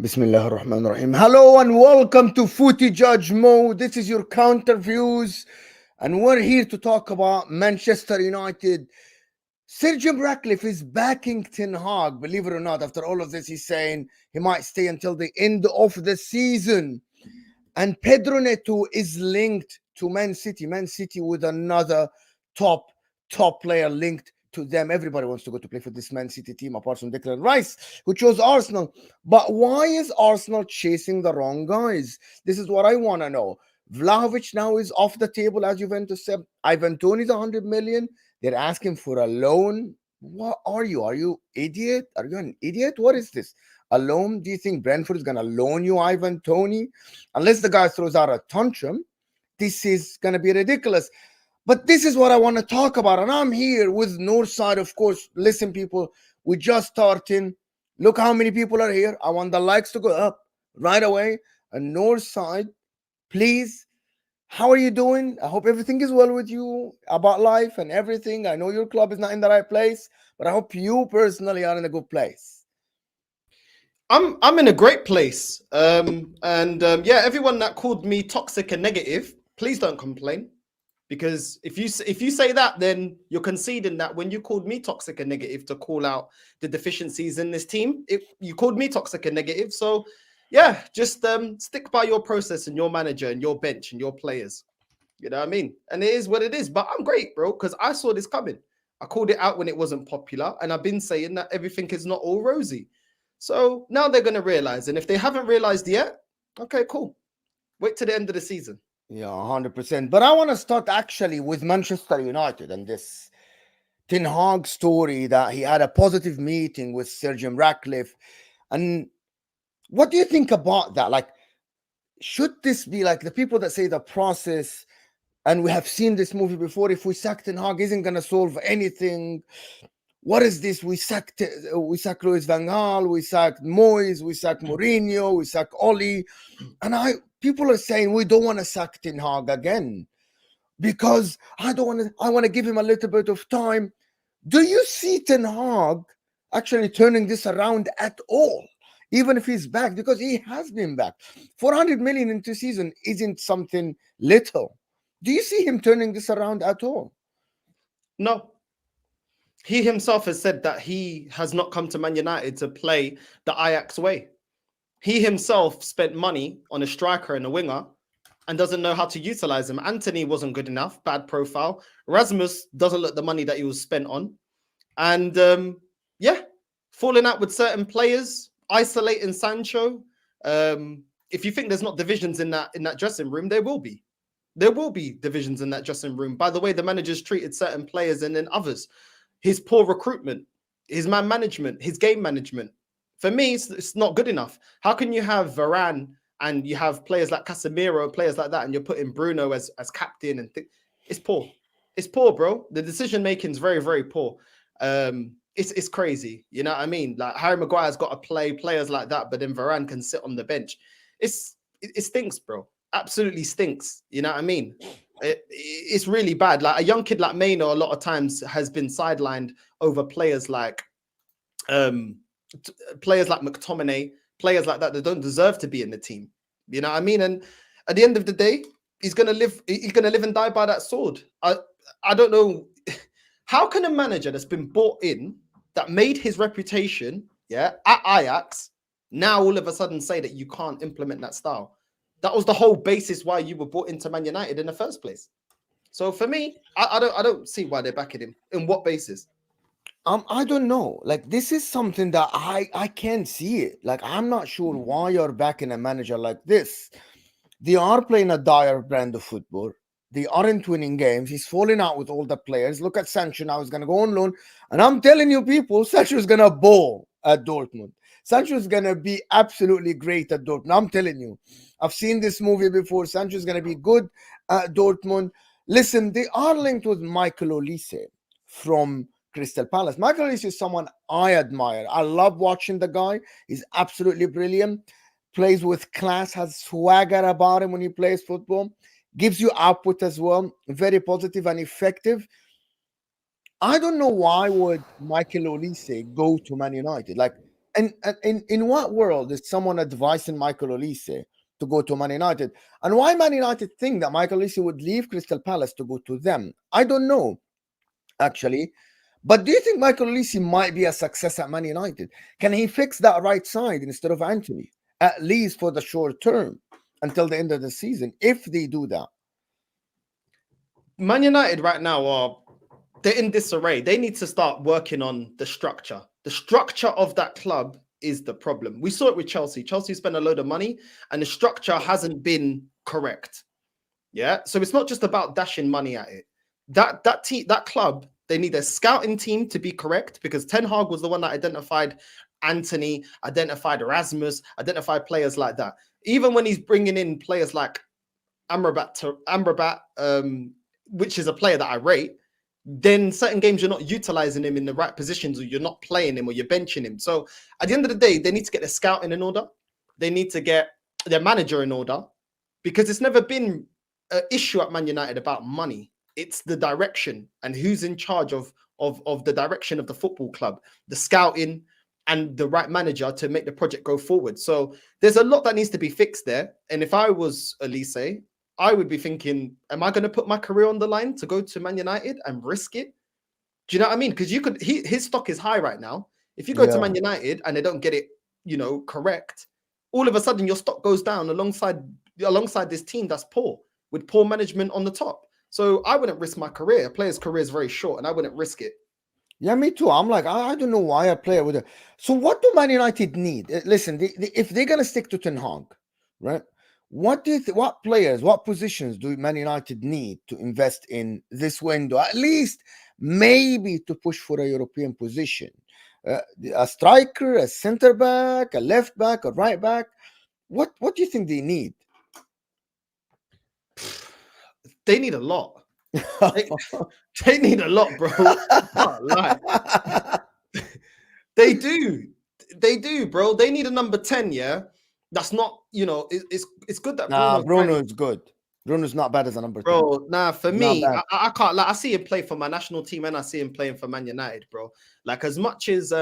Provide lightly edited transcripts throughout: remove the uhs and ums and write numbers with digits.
Bismillah ar-Rahman ar-Rahim. Hello and welcome to Footy Judge Mode. This is your counter views, and we're here to talk about Manchester United. Sir Jim Ratcliffe is backing Ten Hag, believe it or not. After all of this, he's saying he might stay until the end of the season. And Pedro Neto is linked to Man City. Man City with another top player linked to them. Everybody wants to go to play for this Man City team, apart from Declan Rice, who chose Arsenal. But why is Arsenal chasing the wrong guys? This is what I want to know. Vlahovic now is off the table, as Juventus said. Ivan Toney's 100 million. They're asking for a loan. What are you? Are you idiot? Are you an idiot? What is this? A loan? Do you think Brentford is going to loan you Ivan Toney? Unless the guy throws out a tantrum, this is going to be ridiculous. But this is what I want to talk about. And I'm here with Northside, of course. Listen, people, we're just starting. Look how many people are here. I want the likes to go up right away. And Northside, please, how are you doing? I hope everything is well with you about life and everything. I know your club is not in the right place, but I hope you personally are in a good place. I'm in a great place. Yeah, everyone that called me toxic and negative, please don't complain. Because if you say that, then you're conceding that when you called me toxic and negative to call out the deficiencies in this team, you called me toxic and negative. So yeah, just stick by your process and your manager and your bench and your players. You know what I mean? And it is what it is. But I'm great, bro, because I saw this coming. I called it out when it wasn't popular, and I've been saying that everything is not all rosy. So now they're going to realize. And if they haven't realized yet, okay, cool. Wait till the end of the season. Yeah, 100%. But I want to start actually with Manchester United and this Ten Hag story that he had a positive meeting with Sir Jim Ratcliffe. And what do you think about that? Like, should this be like the people that say the process, and we have seen this movie before, if we sack Ten Hag isn't going to solve anything? What is this? We sacked Louis Van Gaal, we sacked Moyes, we sacked Mourinho, we sacked Oli. And people are saying we don't want to sack Ten Hag again because I want to give him a little bit of time. Do you see Ten Hag actually turning this around at all? Even if he's back, because he has been back. 400 million into season isn't something little. Do you see him turning this around at all? No. He himself has said that he has not come to Man United to play the Ajax way. He himself spent money on a striker and a winger and doesn't know how to utilize them. Anthony wasn't good enough, bad profile. Rasmus doesn't look the money that he was spent on. And yeah, falling out with certain players, isolating Sancho. If you think there's not divisions in that dressing room, there will be. There will be divisions in that dressing room. By the way, the manager's treated certain players and then others. His poor recruitment, his man management, his game management. For me, it's not good enough. How can you have Varane and you have players like Casemiro, players like that, and you're putting Bruno as captain? And it's poor. It's poor, bro. The decision making is very, very poor. It's crazy. You know what I mean? Like Harry Maguire's got to play players like that, but then Varane can sit on the bench. It stinks, bro. Absolutely stinks. You know what I mean? It's really bad. Like a young kid like Maino, a lot of times has been sidelined over players like McTominay, players like that don't deserve to be in the team. You know what I mean? And at the end of the day, he's gonna live and die by that sword. I don't know. How can a manager that's been bought in, that made his reputation, at Ajax, now all of a sudden say that you can't implement that style? That was the whole basis why you were brought into Man United in the first place. So for me, I don't see why they're backing him. In what basis? I don't know. Like this is something that I can't see it. Like I'm not sure why you're backing a manager like this. They are playing a dire brand of football. They aren't winning games. He's falling out with all the players. Look at Sancho now. He's going to go on loan. And I'm telling you, people, Sancho's going to ball at Dortmund. Sancho's going to be absolutely great at Dortmund. I'm telling you. I've seen this movie before. Sancho's going to be good at Dortmund. Listen, they are linked with Michael Olise from Crystal Palace. Michael Olise is someone I admire. I love watching the guy. He's absolutely brilliant. Plays with class, has swagger about him when he plays football, gives you output as well, very positive and effective. I don't know why would Michael Olise go to Man United. Like And in what world is someone advising Michael Olise to go to Man United? And why Man United think that Michael Olise would leave Crystal Palace to go to them? I don't know, actually. But do you think Michael Olise might be a success at Man United? Can he fix that right side instead of Anthony, at least for the short term until the end of the season, if they do that? Man United right now they're in disarray. They need to start working on the structure. The structure of that club is the problem. We saw it with Chelsea. Chelsea spent a load of money and the structure hasn't been correct. Yeah. So it's not just about dashing money at it. That club, they need a scouting team to be correct, because Ten Hag was the one that identified Anthony, identified Erasmus, identified players like that. Even when he's bringing in players like Amrabat, which is a player that I rate, then certain games you're not utilizing him in the right positions, or you're not playing him, or you're benching him. So at the end of the day, they need to get their scouting in order. They need to get their manager in order, because it's never been an issue at Man United about money. It's the direction and who's in charge of the direction of the football club, the scouting, and the right manager to make the project go forward. So there's a lot that needs to be fixed there. And if I was Olise, I would be thinking, am I going to put my career on the line to go to Man United and risk it? Do you know what I mean? Because his stock is high right now. If you go to Man United and they don't get it, correct, all of a sudden your stock goes down alongside this team that's poor, with poor management on the top. So I wouldn't risk my career. A player's career is very short, and I wouldn't risk it. Yeah, me too. I'm like, I don't know why a player would. So what do Man United need? Listen, if they're gonna stick to Ten Hag, right? What players, what positions do Man United need to invest in this window? At least maybe to push for a European position, a striker, a center back, a left back, a right back. What do you think they need? They need a lot. They need a lot, bro. I can't lie. They do, bro. They need a number 10, yeah. That's not, it's good that Bruno is good. Bruno's not bad as a number 10. Bro, for me, I can't, like, I see him play for my national team and I see him playing for Man United, bro. Like, as much as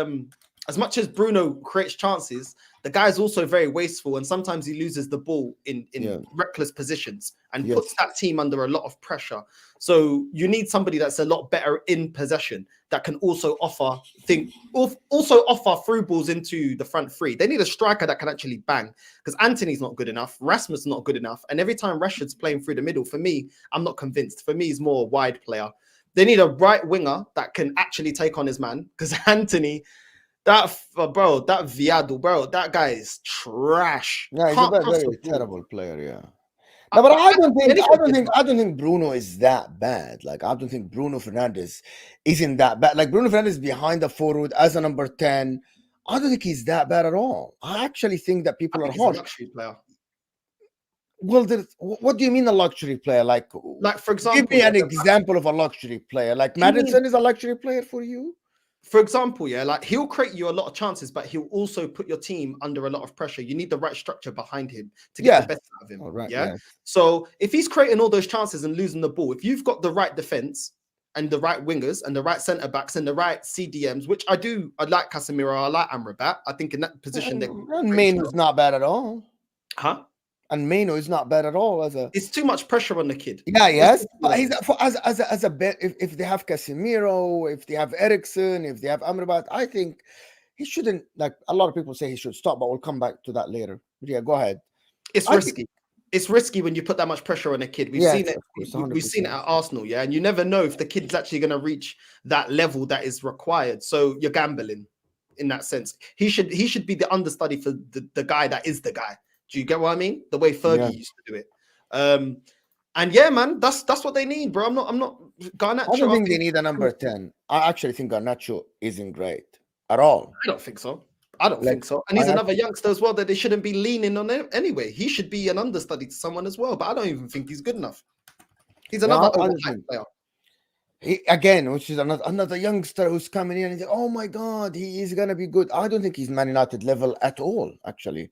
Bruno creates chances, the guy's also very wasteful, and sometimes he loses the ball in reckless positions and puts that team under a lot of pressure. So you need somebody that's a lot better in possession, that can also offer through balls into the front three. They need a striker that can actually bang, because Anthony's not good enough, Rasmus is not good enough, and every time Rashford's playing through the middle, for me, I'm not convinced. For me, he's more a wide player. They need a right winger that can actually take on his man, because Anthony, that Viado, bro, that guy is trash. Yeah, he's a very terrible player. Yeah. No, but I don't think Bruno is that bad. Like, I don't think Bruno Fernandes isn't that bad. Like, Bruno Fernandes behind the forward as a number 10, I don't think he's that bad at all. I actually think that people are harsh. Luxury player. Well, what do you mean a luxury player? Like, for example, give me an example of a luxury player. Like, Maddison is a luxury player for you? For example, like, he'll create you a lot of chances, but he'll also put your team under a lot of pressure. You need the right structure behind him to get the best out of him. Right, yeah. So if he's creating all those chances and losing the ball, if you've got the right defense and the right wingers and the right centre backs and the right CDMs, which I like Casemiro, I like Amrabat. I think in that position, Mainoo's not bad at all. Huh? And Mainoo is not bad at all. It's too much pressure on the kid. Yeah, yes. But he's as a bet. If they have Casemiro, if they have Eriksen, if they have Amrabat, I think he shouldn't. Like, a lot of people say he should stop, but we'll come back to that later. But yeah, go ahead. It's risky. It's risky when you put that much pressure on a kid. We've seen it. We've seen it at Arsenal, yeah. And you never know if the kid's actually going to reach that level that is required. So you're gambling in that sense. He should be the understudy for the guy that is the guy. Do you get what I mean? The way Fergie used to do it. And yeah, man, that's what they need, bro. I'm not Garnacho. I don't think they need a number 10. I actually think Garnacho isn't great at all. I don't think so. And he's another youngster as well that they shouldn't be leaning on him anyway. He should be an understudy to someone as well, but I don't even think he's good enough. He's another player. Which is another youngster who's coming in and say, oh my God, he is going to be good. I don't think he's Man United level at all, actually.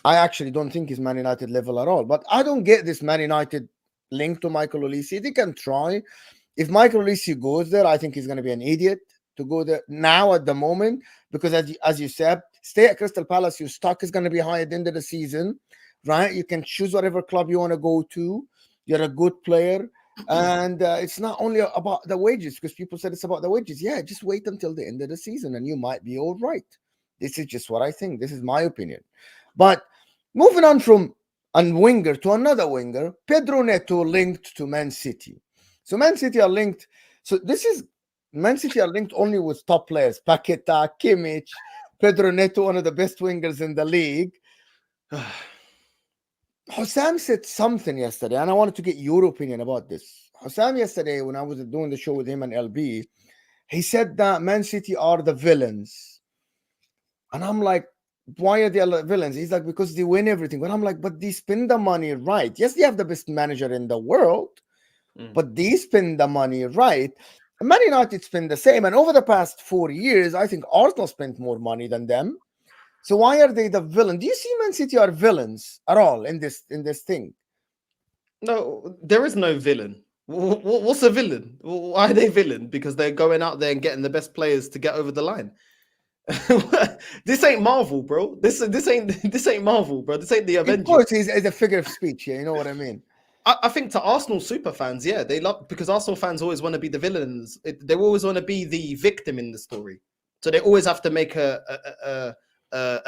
I actually don't think he's Man United level at all. But I don't get this Man United link to Michael Olise. They can try. If Michael Olise goes there, I think he's going to be an idiot to go there now at the moment, because as you said, Stay at Crystal Palace. Your stock is going to be high at the end of the season, right? You can choose whatever club you want to go to. You're a good player. And it's not only about the wages, because people said it's about the wages. Yeah, just wait until the end of the season and you might be all right. This is just what I think. This is my opinion. But moving on from a winger to another winger, Pedro Neto linked to Man City. So Man City are linked. So this is Man City are linked only with top players. Paqueta, Kimmich, Pedro Neto, one of the best wingers in the league. Hossam said something yesterday, and I wanted to get your opinion about this. Hossam yesterday, when I was doing the show with him and LB, he said that Man City are the villains. And I'm like, why are they villains? He's like, because they win everything. But I'm like, but they spend the money right. Yes, they have the best manager in the world, but they spend the money right. Man United spend the same. And over the past 4 years, I think Arsenal spent more money than them. So why are they the villain? Do you see Man City are villains at all in this thing? No, there is no villain. What's a villain? Why are they villain? Because they're going out there and getting the best players to get over the line. This ain't Marvel, bro. This ain't Marvel, bro. This ain't the Avengers. Of course, he's a figure of speech. Yeah, you know what I mean. I think to Arsenal super fans, yeah, they love, because Arsenal fans always want to be the villains. They always want to be the victim in the story, so they always have to make a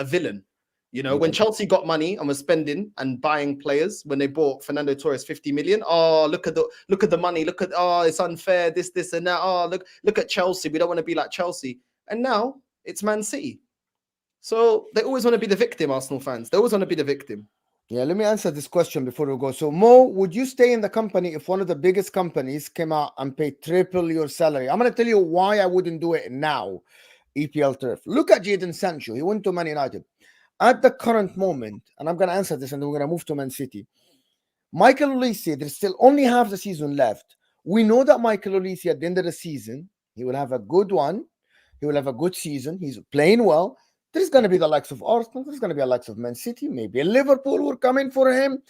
villain. You know, when Chelsea got money and was spending and buying players, when they bought Fernando Torres 50 million, oh, look at the money, it's unfair, this and that. Oh, look at Chelsea. We don't want to be like Chelsea. And now it's Man City. So they always want to be the victim, Arsenal fans. They always want to be the victim. Yeah, let me answer this question before we go. So, Mo, would you stay in the company if one of the biggest companies came out and paid triple your salary? I'm going to tell you why I wouldn't do it now, EPL turf. Look at Jadon Sancho. He went to Man United. At the current moment, and I'm going to answer this and then we're going to move to Man City. Michael Olise, there's still only half the season left. We know that Michael Olise at the end of the season, he will have a good one. He will have a good season. He's playing well. There's going to be the likes of Arsenal. There's going to be the likes of Man City. Maybe Liverpool will come in for him.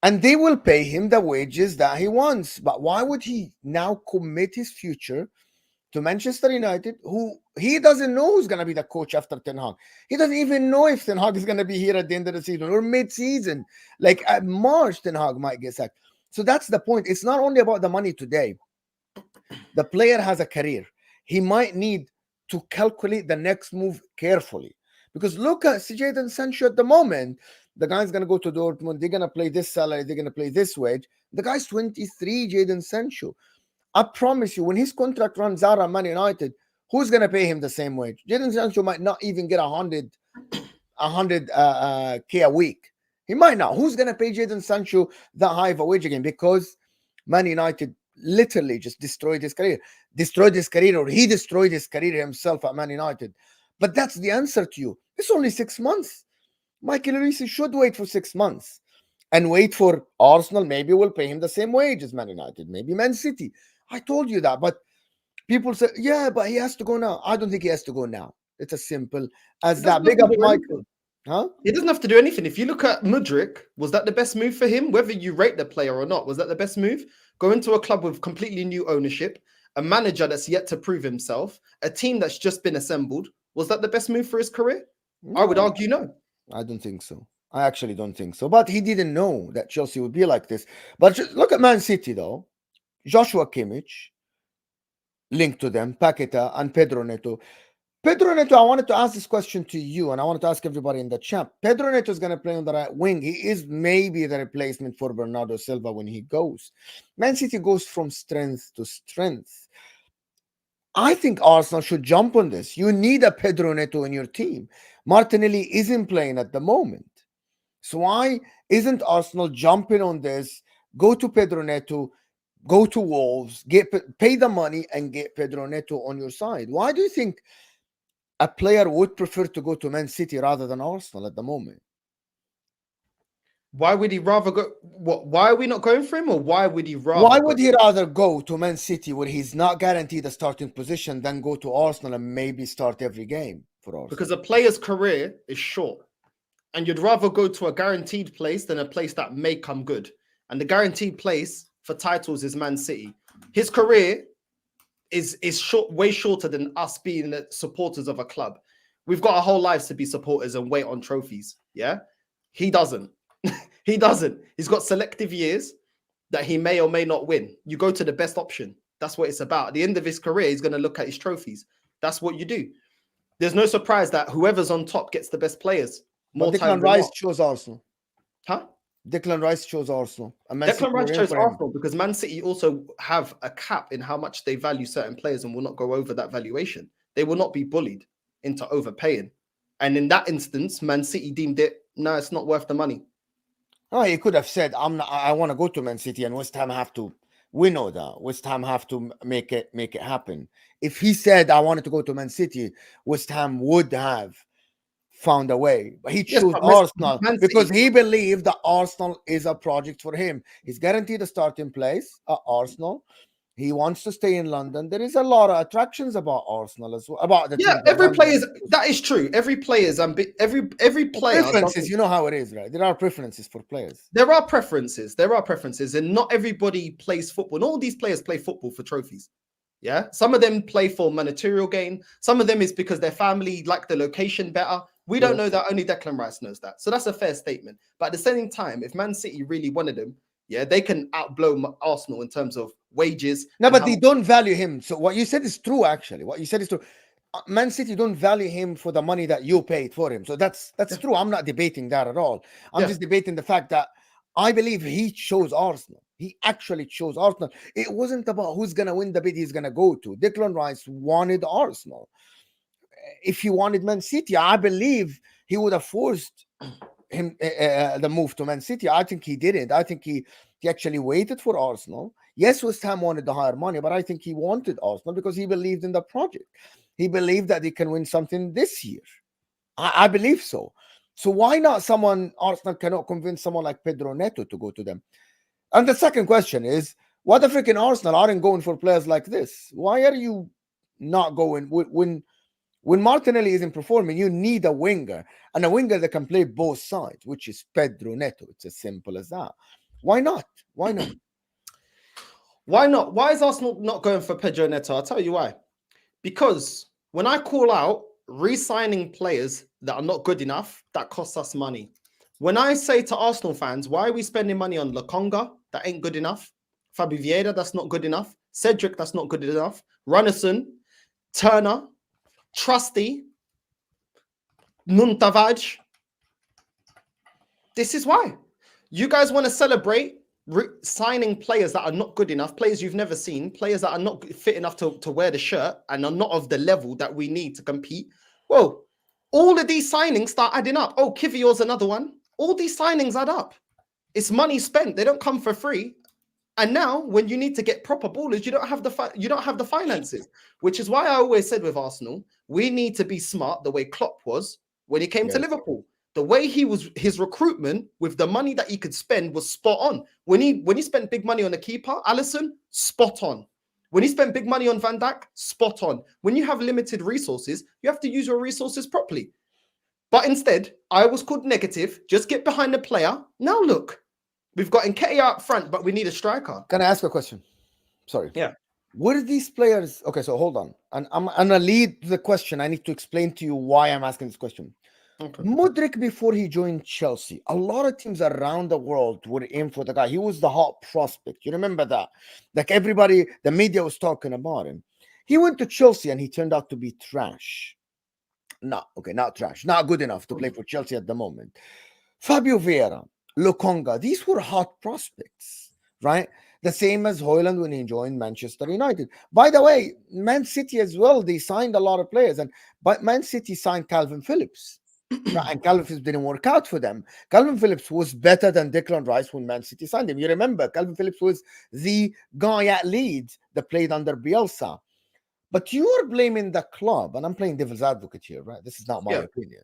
And they will pay him the wages that he wants. But why would he now commit his future to Manchester United, who he doesn't know who's going to be the coach after Ten Hag? He doesn't even know if Ten Hag is going to be here at the end of the season or mid-season. Like at March, Ten Hag might get sacked. So that's the point. It's not only about the money today. The player has a career. He might need to calculate the next move carefully. Because look at Jadon Sancho at the moment. The guy's going to go to Dortmund. They're going to play this salary. They're going to play this wage. The guy's 23, Jadon Sancho. I promise you, when his contract runs out at Man United, who's going to pay him the same wage? Jadon Sancho might not even get 100K a week. He might not. Who's going to pay Jadon Sancho that high of a wage again? Because Man United literally just destroyed his career, or he destroyed his career himself at Man United. But that's the answer to you. It's only 6 months. Michael Olise should wait for 6 months and wait for Arsenal. Maybe will pay him the same wage as Man United, maybe Man City. I told you that, but people say, yeah, but he has to go now. I don't think he has to go now. It's as simple as that. Big up, Michael. Huh? He doesn't have to do anything. If you look at Mudryk, was that the best move for him? Whether you rate the player or not, was that the best move? Go into a club with completely new ownership, a manager that's yet to prove himself, a team that's just been assembled. Was that the best move for his career? No, I would argue no. I don't think so. I actually don't think so. But he didn't know that Chelsea would be like this. But look at Man City, though. Joshua Kimmich, linked to them, Paqueta and Pedro Neto. Pedro Neto, I wanted to ask this question to you, and I wanted to ask everybody in the chat. Pedro Neto is going to play on the right wing. He is maybe the replacement for Bernardo Silva when he goes. Man City goes from strength to strength. I think Arsenal should jump on this. You need a Pedro Neto in your team. Martinelli isn't playing at the moment. So why isn't Arsenal jumping on this? Go to Pedro Neto, go to Wolves, pay the money and get Pedro Neto on your side. Why do you think a player would prefer to go to Man City rather than Arsenal at the moment? Why would he rather go? What? Why are we not going for him, or why would he rather? Why would he rather go to Man City where he's not guaranteed a starting position than go to Arsenal and maybe start every game for Arsenal? Because a player's career is short, and you'd rather go to a guaranteed place than a place that may come good. And the guaranteed place for titles is Man City. His career is short, way shorter than us being the supporters of a club. We've got our whole lives to be supporters and wait on trophies. Yeah, he doesn't. He doesn't. He's got selective years that he may or may not win. You go to the best option. That's what it's about. At the end of his career, he's going to look at his trophies. That's what you do. There's no surprise that whoever's on top gets the best players more But times Declan than Rice not. chose Arsenal. Huh? Declan Rice chose Arsenal. Declan Rice chose Arsenal because Man City also have a cap in how much they value certain players and will not go over that valuation. They will not be bullied into overpaying. And in that instance, Man City deemed it, no, it's not worth the money. Oh, he could have said, I want to go to Man City, and West Ham have to. We know that West Ham have to make it happen. If he said, I wanted to go to Man City, West Ham would have found a way. But he chose Arsenal because he believed that Arsenal is a project for him. He's guaranteed a starting place at Arsenal. He wants to stay in London. There is a lot of attractions about Arsenal as well. About the every player that is true. Every player's every player preferences. You know how it is, right? There are preferences for players. There are preferences, and not everybody plays football. Not all these players play football for trophies. Yeah, some of them play for monetary gain. Some of them is because their family like the location better. We don't know that. Only Declan Rice knows that. So that's a fair statement. But at the same time, if Man City really wanted him, yeah, they can outblow Arsenal in terms of wages. No, but they don't value him. So what you said is true, actually. What you said is true. Man City don't value him for the money that you paid for him. So that's true. I'm not debating that at all. I'm just debating the fact that I believe he chose Arsenal. He actually chose Arsenal. It wasn't about who's going to win the bid he's going to go to. Declan Rice wanted Arsenal. If he wanted Man City, I believe he would have forced him the move to Man City. I think he didn't. I think he actually waited for Arsenal. Yes, West Ham wanted the higher money, but I think he wanted Arsenal because he believed in the project. He believed that they can win something this year. I believe so. So why not Arsenal cannot convince someone like Pedro Neto to go to them? And the second question is, what the freaking Arsenal aren't going for players like this? Why are you not going when Martinelli isn't performing? You need a winger, and a winger that can play both sides, which is Pedro Neto. It's as simple as that. Why not? Why not? Why not? Why is Arsenal not going for Pedro Neto? I'll tell you why. Because when I call out re-signing players that are not good enough, that costs us money. When I say to Arsenal fans, why are we spending money on Lokonga? That ain't good enough. Fabi Vieira, that's not good enough. Cedric, that's not good enough. Runnison, Turner, Trusty, Muntavaj. This is why. You guys want to celebrate signing players that are not good enough, players you've never seen, players that are not fit enough to wear the shirt and are not of the level that we need to compete. Well, all of these signings start adding up. Oh, Kivior's another one. All these signings add up. It's money spent. They don't come for free. And now, when you need to get proper ballers, you don't have the finances. Which is why I always said with Arsenal, we need to be smart the way Klopp was when he came to Liverpool. The way his recruitment with the money that he could spend was spot on. When he spent big money on a keeper, Alisson, spot on. When he spent big money on Van Dijk, spot on. When you have limited resources, you have to use your resources properly. But instead, I was called negative. Just get behind the player. Now look, we've got Nketiah up front, but we need a striker. Can I ask a question? Sorry. Yeah. What are these players? Okay, so hold on. And I'm gonna lead the question. I need to explain to you why I'm asking this question. Okay. Mudryk, before he joined Chelsea, a lot of teams around the world were in for the guy. He was the hot prospect. You remember that? Like everybody, the media was talking about him. He went to Chelsea and he turned out to be trash. Not trash. Not good enough to play for Chelsea at the moment. Fabio Vieira, Lokonga, these were hot prospects, right? The same as Højlund when he joined Manchester United. By the way, Man City as well, they signed a lot of players. But Man City signed Calvin Phillips. And Calvin Phillips didn't work out for them. Calvin Phillips was better than Declan Rice when Man City signed him. You remember, Calvin Phillips was the guy at Leeds that played under Bielsa. But you're blaming the club, and I'm playing devil's advocate here, right? This is not my opinion.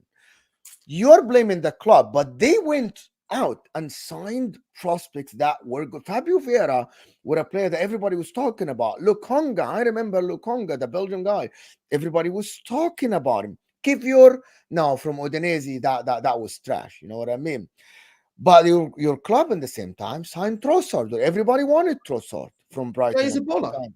You're blaming the club, but they went out and signed prospects that were good. Fabio Vieira was a player that everybody was talking about. Lokonga, I remember Lokonga, the Belgian guy. Everybody was talking about him. Kivior, no, from Udinese, that was trash. You know what I mean? But your club in the same time signed Trossard. Everybody wanted Trossard from Brighton. Yeah, he's a baller.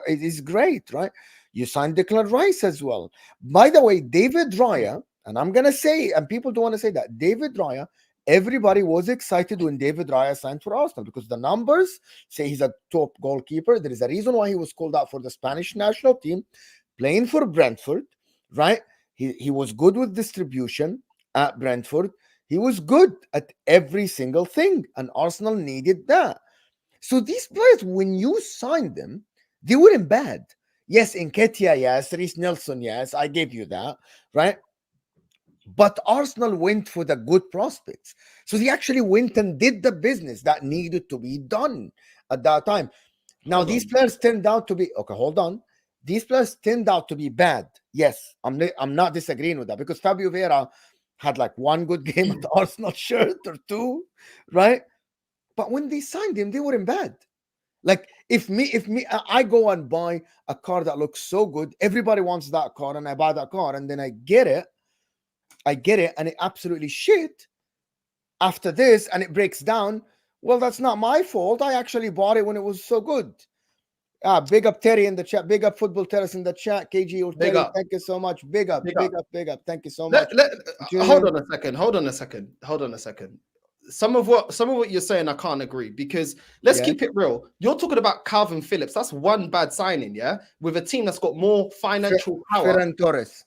He's great, right? You signed Declan Rice as well. By the way, David Raya, and I'm gonna say, and people don't want to say that David Raya. Everybody was excited when David Raya signed for Arsenal because the numbers say he's a top goalkeeper. There is a reason why he was called out for the Spanish national team, playing for Brentford, right? He was good with distribution at Brentford. He was good at every single thing, and Arsenal needed that. So these players, when you signed them, they weren't bad. Yes, Nketiah, yes, Reece Nelson, yes, I gave you that, right? But Arsenal went for the good prospects. So they actually went and did the business that needed to be done at that time. Now, Hold these on. players turned out to be, okay, hold on. These players turned out to be bad. Yes, I'm not disagreeing with that because Fabio Vieira had like one good game at the Arsenal shirt or two, right? But when they signed him, they weren't bad. Like if I go and buy a car that looks so good, everybody wants that car, and I buy that car, and then I get it, and it absolutely shit after this, and it breaks down. Well, that's not my fault. I actually bought it when it was so good. Big up Terry in the chat. Big up Football Terrace in the chat. KG or Big Terry, up. thank you so much. Big up, Big big up. up, big up. Thank you so much. Hold on a second. Hold on a second. Some of what you're saying, I can't agree because let's keep it real. You're talking about Calvin Phillips. That's one bad signing, yeah, with a team that's got more financial power. Ferran Torres.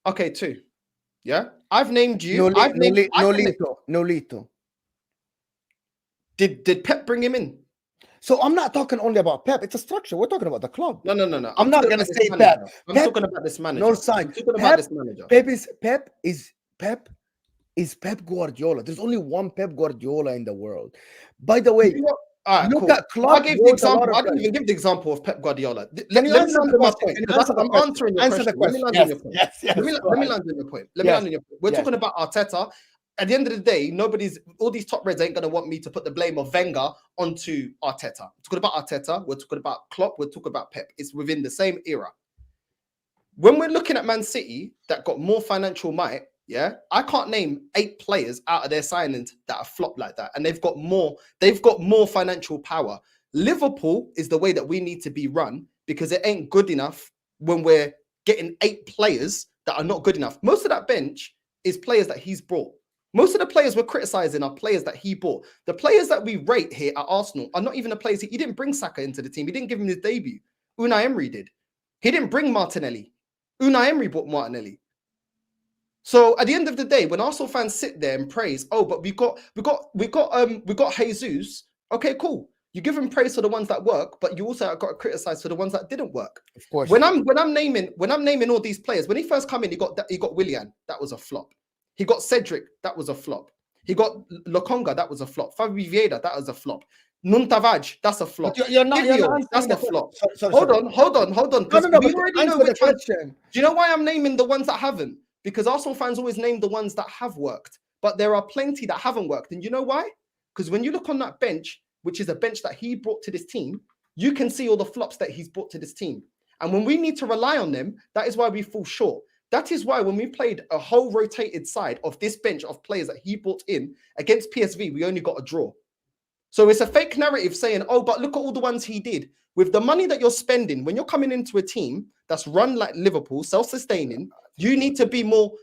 Okay, two. Yeah, I've named you. Nolito. Did Pep bring him in? So I'm not talking only about Pep. It's a structure. We're talking about the club. No. I'm not going to say Pep. I'm talking about this manager. No sign. I'm talking about this manager. Pep is Pep Guardiola. There's only one Pep Guardiola in the world. By the way, look at Klopp. I gave the example. I didn't even give the example of Pep Guardiola. Let me answer my point. I'm answering your question. Let me land on your point. Yes. Let me land on your point. We're talking about Arteta. At the end of the day, all these top reds ain't going to want me to put the blame of Wenger onto Arteta. We're talking about Arteta. We're talking about Klopp. We're talking about Pep. It's within the same era. When we're looking at Man City that got more financial might, yeah, I can't name 8 players out of their signings that are flopped like that, and they've got more financial power. Liverpool is the way that we need to be run because it ain't good enough when we're getting 8 players that are not good enough. Most of that bench is players that he's brought. Most of the players we're criticizing are players that he bought. The players that we rate here at Arsenal are not even the players. He didn't bring Saka into the team. He didn't give him his debut. Unai Emery did. He didn't bring Martinelli. Unai Emery bought Martinelli. So at the end of the day, when Arsenal fans sit there and praise, oh, but we got Jesus. Okay, cool. You give him praise for the ones that work, but you also got to criticize for the ones that didn't work. Of course. When I'm naming all these players, when he first come in, he got Willian. That was a flop. He got Cedric. That was a flop. He got Lokonga. That was a flop. Fabio Vieira. That was a flop. Nuntavaj. That's a flop. You're not that's a flop. Sorry. Hold on. No, we already know which ones. Do you know why I'm naming the ones that haven't? Because Arsenal fans always name the ones that have worked, but there are plenty that haven't worked. And you know why? Because when you look on that bench, which is a bench that he brought to this team, you can see all the flops that he's brought to this team. And when we need to rely on them, that is why we fall short. That is why when we played a whole rotated side of this bench of players that he brought in against PSV, we only got a draw. So it's a fake narrative saying, oh, but look at all the ones he did. With the money that you're spending, when you're coming into a team that's run like Liverpool, self-sustaining, you need to be more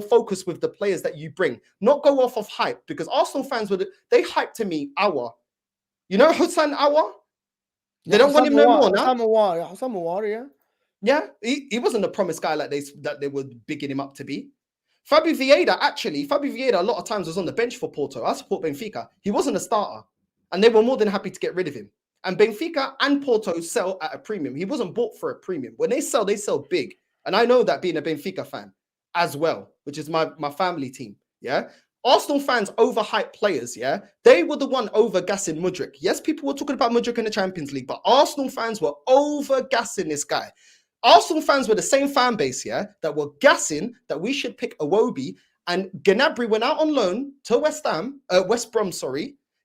focused with the players that you bring, not go off of hype. Because Arsenal fans they hype to me Aouar. You know Hussein Aouar? They don't want him no more now. Aouar, yeah. Yeah, he wasn't a promised guy like they were bigging him up to be. Fabio Vieira a lot of times was on the bench for Porto. I support Benfica. He wasn't a starter, and they were more than happy to get rid of him. And Benfica and Porto sell at a premium. He wasn't bought for a premium. When they sell big. And I know that being a Benfica fan as well, which is my family team. Yeah. Arsenal fans overhype players. Yeah. They were the one over-gassing Mudryk. Yes, people were talking about Mudryk in the Champions League, but Arsenal fans were over-gassing this guy. Arsenal fans were the same fan base, yeah, that were gassing that we should pick Iwobi. And Gnabry went out on loan to West Brom,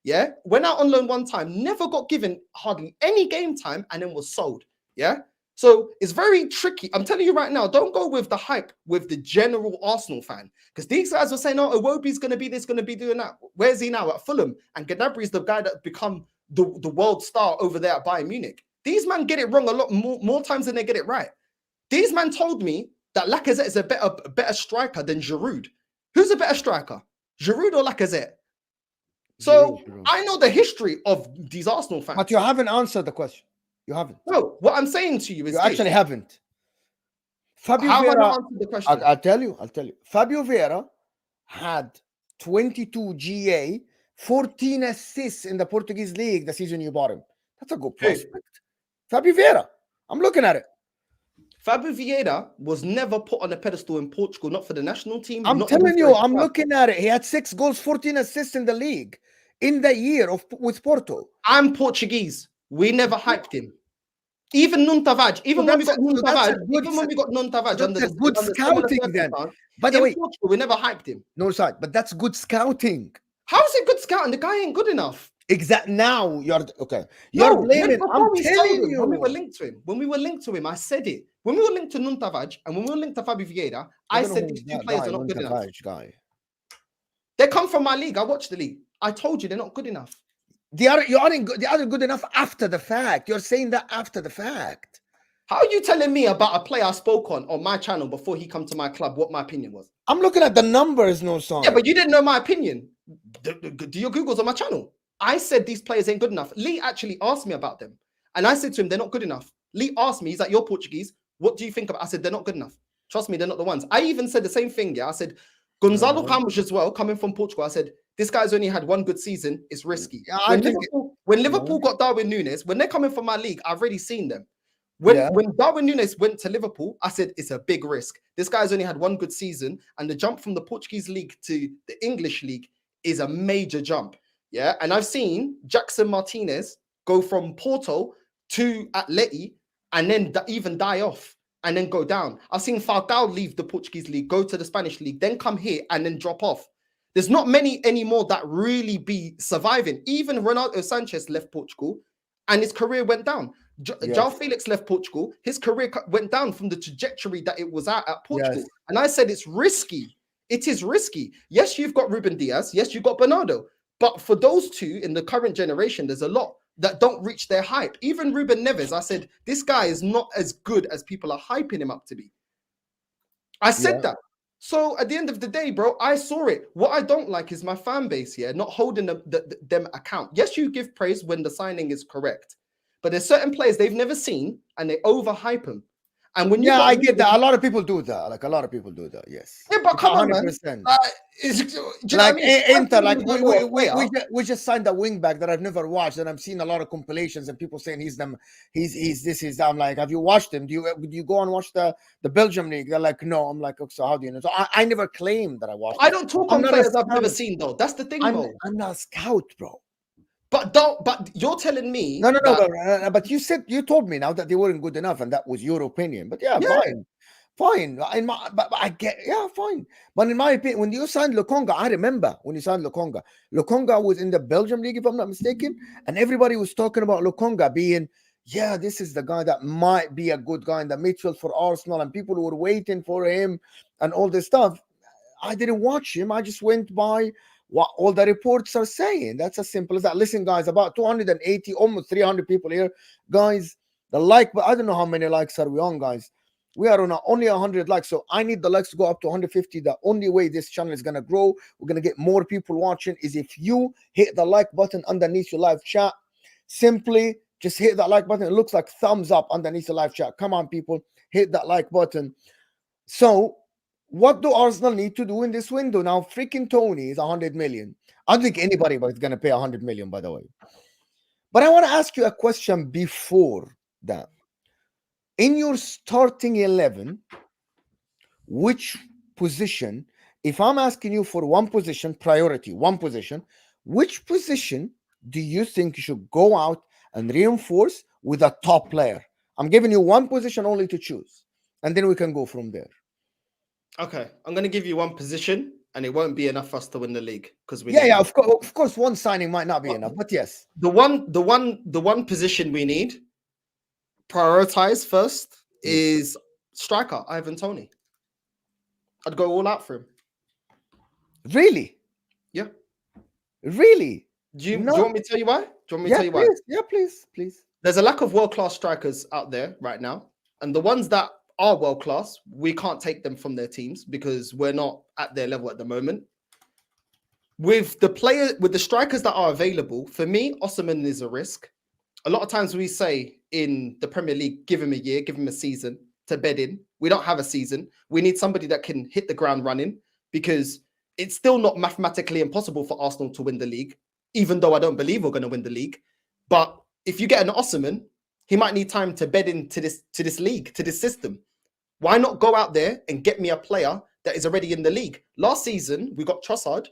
yeah, went out on loan one time, never got given hardly any game time, and then was sold, yeah. So it's very tricky. I'm telling you right now, don't go with the hype with the general Arsenal fan, because these guys were saying, oh, Iwobi's going to be this, going to be doing that. Where's he now? At Fulham. And Gnabry's the guy that become the world star over there at Bayern Munich. These men get it wrong a lot more times than they get it right. These men told me that Lacazette is a better striker than Giroud. Who's a better striker, Giroud or Lacazette? So Giroud. I know the history of these Arsenal fans. But you haven't answered the question. You haven't. No, what I'm saying to you is you actually haven't. Fabio how Vieira, have I not answered the question? I'll tell you. Fabio Vieira had 22 GA, 14 assists in the Portuguese league the season you bought him. That's a good prospect. Fabio Vieira. I'm looking at it. Fabio Vieira was never put on a pedestal in Portugal, not for the national team. I'm telling you, I'm looking at it. He had 6 goals, 14 assists in the league in the year with Porto. I'm Portuguese. We never hyped him. Even Nuntavage, even when we got Nuntavage under the good scouting then. By the way, Portugal, we never hyped him. No side, but that's good scouting. How is it good scouting? The guy ain't good enough. Exactly. Now you're okay. You're blaming. I'm telling you. When we were linked to him, I said it. When we were linked to Nuntavage and when we were linked to Fabio Vieira, I said these two players are not good enough. They come from my league. I watched the league. I told you they're not good enough. They aren't good enough after the fact. You're saying that after the fact. How are you telling me about a player I spoke on my channel before he come to my club what my opinion was? I'm looking at the numbers, no song. Yeah, but you didn't know my opinion. Do your Googles on my channel. I said these players ain't good enough. Lee actually asked me about them. And I said to him, they're not good enough. Lee asked me, he's like, you're Portuguese. What do you think about? I said, they're not good enough. Trust me, they're not the ones. I even said the same thing. Yeah, I said, Gonzalo Ramos as well, coming from Portugal. I said, this guy's only had one good season. It's risky. Yeah, when Liverpool got Darwin Núñez, when they're coming from my league, I've already seen them. When Darwin Núñez went to Liverpool, I said, it's a big risk. This guy's only had one good season. And the jump from the Portuguese league to the English league is a major jump. Yeah. And I've seen Jackson Martinez go from Porto to Atleti and then even die off and then go down. I've seen Falcao leave the Portuguese league, go to the Spanish league, then come here and then drop off. There's not many anymore that really be surviving. Even Ronaldo Sanchez left Portugal and his career went down. João Felix left Portugal. His career went down from the trajectory that it was at Portugal. Yes. And I said, it's risky. It is risky. Yes, you've got Ruben Diaz. Yes, you've got Bernardo. But for those two in the current generation, there's a lot that don't reach their hype. Even Ruben Neves, I said, this guy is not as good as people are hyping him up to be. I said that. So at the end of the day, bro, I saw it. What I don't like is my fan base here not holding them account. Yes, you give praise when the signing is correct. But there's certain players they've never seen and they overhype them. And when I get that. A lot of people do that. Like a lot of people do that. Yes. Yeah, but come on, man. Like Inter, like we just signed a wing back that I've never watched, and I've seen a lot of compilations and people saying he's this, he's that. I'm like, have you watched him? Do you go and watch the Belgium league? They're like, no. I'm like, okay, so how do you know? So I never claimed that I watched. I don't talk on players I've never seen though. That's the thing, bro. I'm not a scout, bro. But you're telling me no. But you told me now that they weren't good enough, and that was your opinion. But fine. But I get fine. But in my opinion, when you signed Lokonga, I remember when you signed Lokonga. Lokonga was in the Belgium league, if I'm not mistaken, and everybody was talking about Lokonga being, this is the guy that might be a good guy in the midfield for Arsenal, and people were waiting for him and all this stuff. I didn't watch him. I just went by what all the reports are saying. That's as simple as that. Listen, guys, about 280, almost 300 people here. Guys, but I don't know how many likes are we on, guys. We are on only 100 likes, so I need the likes to go up to 150. The only way this channel is going to grow, we're going to get more people watching, is if you hit the like button underneath your live chat. Simply just hit that like button. It looks like thumbs up underneath the live chat. Come on, people, hit that like button. So what do Arsenal need to do in this window? Now, freaking Toney is 100 million. I don't think anybody is going to pay 100 million, by the way. But I want to ask you a question before that. In your starting 11, which position, if I'm asking you for one position, priority, one position, which position do you think you should go out and reinforce with a top player? I'm giving you one position only to choose, and then we can go from there. Okay, I'm going to give you one position, and it won't be enough for us to win the league because we. Of course, one signing might not be enough, but yes, the one position we need prioritize first is striker Ivan Toney. I'd go all out for him. Really? Yeah. Really? Do you want me to tell you why? Yeah, please. there's a lack of world-class strikers out there right now. And the ones that are world-class, we can't take them from their teams because we're not at their level at the moment. With the strikers that are available, for me, Osimhen is a risk. A lot of times we say in the Premier League, give him a year, give him a season to bed in. We don't have a season. We need somebody that can hit the ground running because it's still not mathematically impossible for Arsenal to win the league, even though I don't believe we're going to win the league. But if you get an Osimhen, he might need time to bed into this league, to this system. Why not go out there and get me a player that is already in the league? Last season, we got Trossard,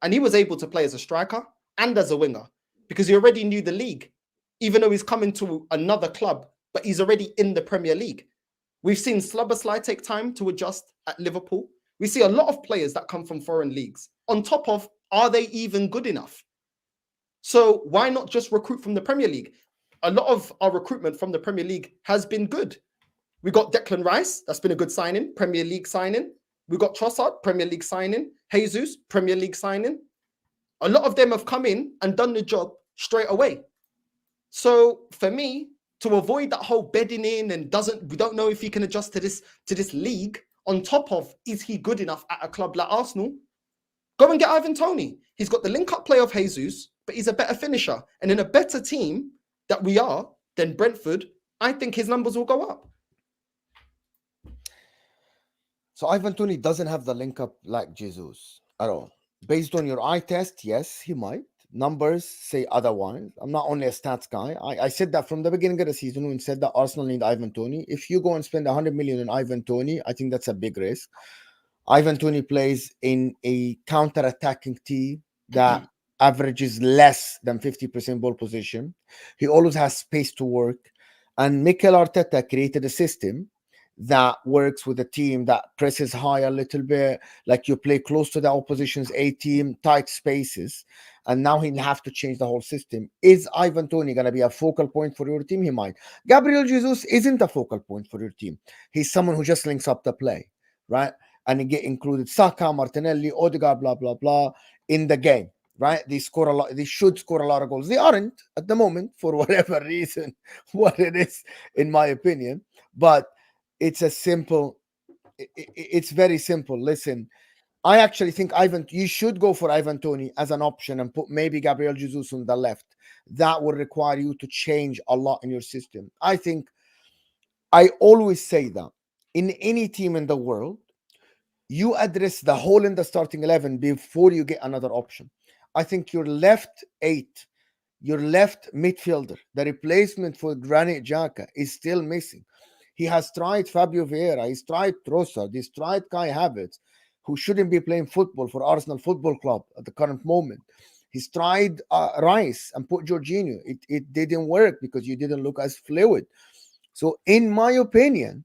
and he was able to play as a striker and as a winger because he already knew the league, even though he's coming to another club, but he's already in the Premier League. We've seen Szoboszlai take time to adjust at Liverpool. We see a lot of players that come from foreign leagues. On top of, are they even good enough? So why not just recruit from the Premier League? A lot of our recruitment from the Premier League has been good. We got Declan Rice, that's been a good signing, Premier League signing. We got Trossard, Premier League signing. Jesus, Premier League signing. A lot of them have come in and done the job straight away. So for me, to avoid that whole bedding in and we don't know if he can adjust to this league, on top of, is he good enough at a club like Arsenal? Go and get Ivan Toney. He's got the link-up play of Jesus, but he's a better finisher. And in a better team that we are than Brentford, I think his numbers will go up. So Ivan Toney doesn't have the link up like Jesus at all. Based on your eye test, yes, he might. Numbers say otherwise. I'm not only a stats guy. I said that from the beginning of the season when said that Arsenal need Ivan Toney. If you go and spend 100 million on Ivan Toney, I think that's a big risk. Ivan Toney plays in a counter-attacking team that averages less than 50% ball position. He always has space to work. And Mikel Arteta created a system that works with a team that presses high a little bit, like you play close to the opposition's A team, tight spaces, and now he'll have to change the whole system. Is Ivan Toney going to be a focal point for your team? He might. Gabriel Jesus isn't a focal point for your team. He's someone who just links up the play, right? And he get included Saka, Martinelli, Odegaard, blah, blah, blah, in the game, right? They score a lot. They should score a lot of goals. They aren't at the moment for whatever reason, what it is, in my opinion. But it's it's very simple. Listen, I actually think you should go for Ivan Toney as an option and put maybe Gabriel Jesus on the left. That will require you to change a lot in your system. I always say that in any team in the world, you address the hole in the starting 11 before you get another option. I think your left 8, your left midfielder, the replacement for Granit Xhaka is still missing. He has tried Fabio Vieira, he's tried Trossard, he's tried Kai Havertz, who shouldn't be playing football for Arsenal Football Club at the current moment. He's tried Rice and put Jorginho. It didn't work because you didn't look as fluid. So in my opinion,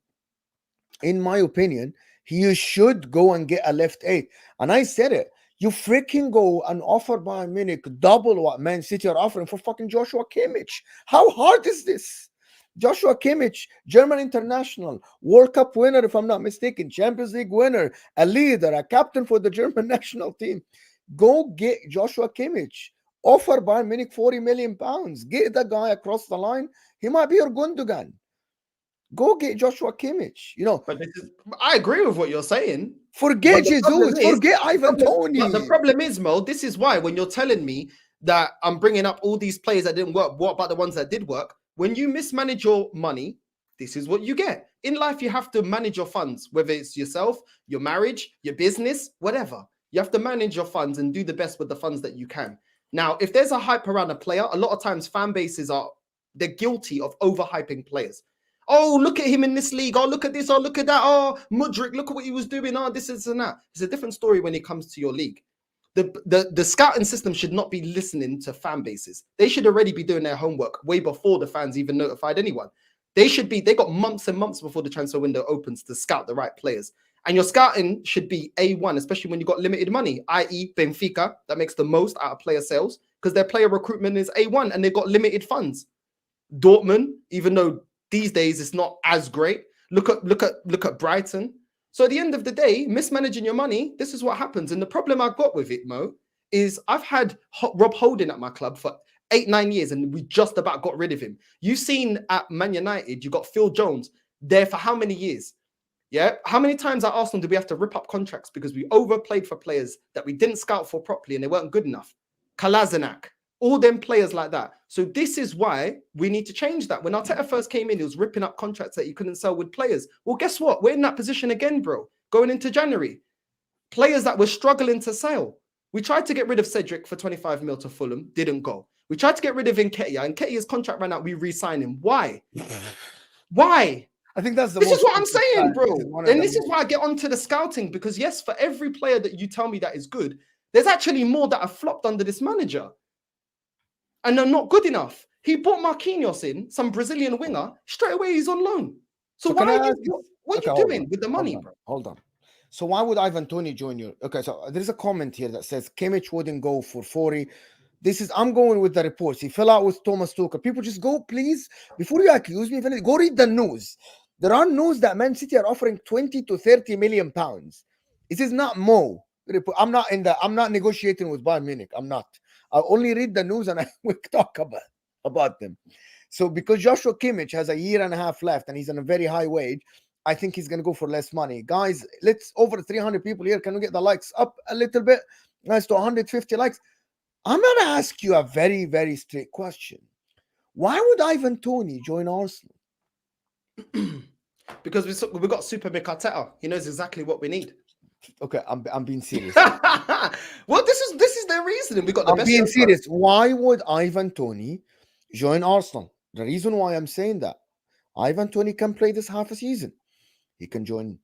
you should go and get a left 8. And I said it. You freaking go and offer Bayern Munich double what Man City are offering for fucking Joshua Kimmich. How hard is this? Joshua Kimmich, German international, World Cup winner, if I'm not mistaken, Champions League winner, a leader, a captain for the German national team. Go get Joshua Kimmich. Offer Bayern Munich 40 million pounds. Get the guy across the line. He might be your Gundogan. Go get Joshua Kimmich. But I agree with what you're saying. Forget Jesus. Forget Ivan Toney. But the problem is, Mo, this is why when you're telling me that I'm bringing up all these players that didn't work, what about the ones that did work? When you mismanage your money, this is what you get. In life, you have to manage your funds, whether it's yourself, your marriage, your business, whatever. You have to manage your funds and do the best with the funds that you can. Now, if there's a hype around a player, a lot of times fan bases they're guilty of overhyping players. Oh, look at him in this league. Oh, look at this. Oh, look at that. Oh, Mudryk, look at what he was doing. Oh, this is and that. It's a different story when it comes to your league. The scouting system should not be listening to fan bases. They should already be doing their homework way before the fans even notified anyone. They got months and months before the transfer window opens to scout the right players. And your scouting should be A1, especially when you've got limited money, i.e. Benfica, that makes the most out of player sales because their player recruitment is A1 and they've got limited funds. Dortmund, even though these days it's not as great, look at Brighton. So at the end of the day, mismanaging your money, this is what happens. And the problem I've got with it, Mo, is I've had Rob Holding at my club for 8-9 years, and we just about got rid of him. You've seen at Man United, you got Phil Jones there for how many years? Yeah. How many times at Arsenal did we have to rip up contracts because we overplayed for players that we didn't scout for properly and they weren't good enough? Kolasinac, all them players like that. So this is why we need to change that. When Arteta first came in, he was ripping up contracts that you couldn't sell with players. Well, guess what? We're in that position again, bro. Going into January, players that were struggling to sell. We tried to get rid of Cedric for 25 mil to Fulham, didn't go. We tried to get rid of Nketiah. Nketiah's contract ran out. We re-signed him. Why? Why? I think that's this is what I'm saying, bro. And this is why I get onto the scouting, because yes, for every player that you tell me that is good, there's actually more that have flopped under this manager. And they're not good enough. He brought Marquinhos in, some Brazilian winger, straight away he's on loan. So what are you doing with the money, bro? Hold on. So why would Ivan Toney join you? Okay, so there's a comment here that says Kimmich wouldn't go for 40. I'm going with the reports. He fell out with Thomas Tuchel. People just go, please, before you accuse me, go read the news. There are news that Man City are offering 20 to 30 million pounds. This is not Mo. I'm not negotiating with Bayern Munich. I'm not. I only read the news and I will talk about them. So because Joshua Kimmich has a year and a half left and he's on a very high wage, I think he's going to go for less money. Guys, let's over 300 people here. Can we get the likes up a little bit? Guys, to 150 likes. I'm going to ask you a very, very straight question. Why would Ivan Toney join Arsenal? Because we got Super Mick Arteta. He knows exactly what we need. Okay, I'm being serious. Well, this is their reasoning. We got the best. I'm being serious. Why would Ivan Toney join Arsenal? The reason why I'm saying that, Ivan Toney can play this half a season. He can join,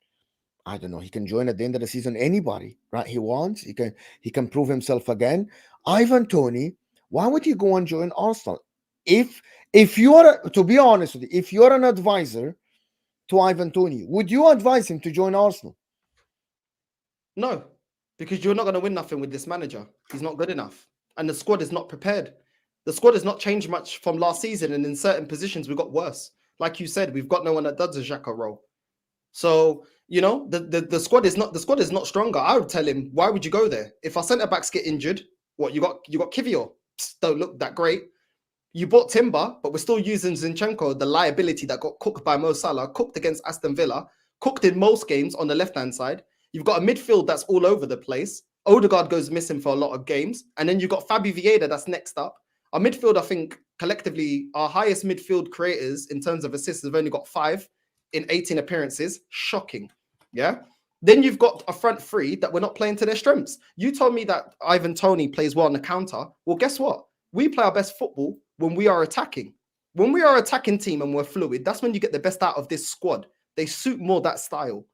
I don't know, he can join at the end of the season anybody, right? He wants, he can prove himself again. Ivan Toney, why would he go and join Arsenal? If you are, to be honest with you, if you're an advisor to Ivan Toney, would you advise him to join Arsenal? No, because you're not going to win nothing with this manager. He's not good enough. And the squad is not prepared. The squad has not changed much from last season. And in certain positions, we got worse. Like you said, we've got no one that does a Xhaka role. So, you know, the squad is not stronger. I would tell him, why would you go there? If our centre backs get injured, what you got Kivior, don't look that great. You bought Timber, but we're still using Zinchenko, the liability that got cooked by Mo Salah, cooked against Aston Villa, cooked in most games on the left-hand side. You've got a midfield that's all over the place. Odegaard goes missing for a lot of games. And then you've got Fabi Vieira that's next up. Our midfield, I think, collectively, our highest midfield creators in terms of assists have only got 5 in 18 appearances. Shocking. Yeah. Then you've got a front three that we're not playing to their strengths. You told me that Ivan Toney plays well on the counter. Well, guess what? We play our best football when we are attacking. When we are attacking team and we're fluid, that's when you get the best out of this squad. They suit more that style.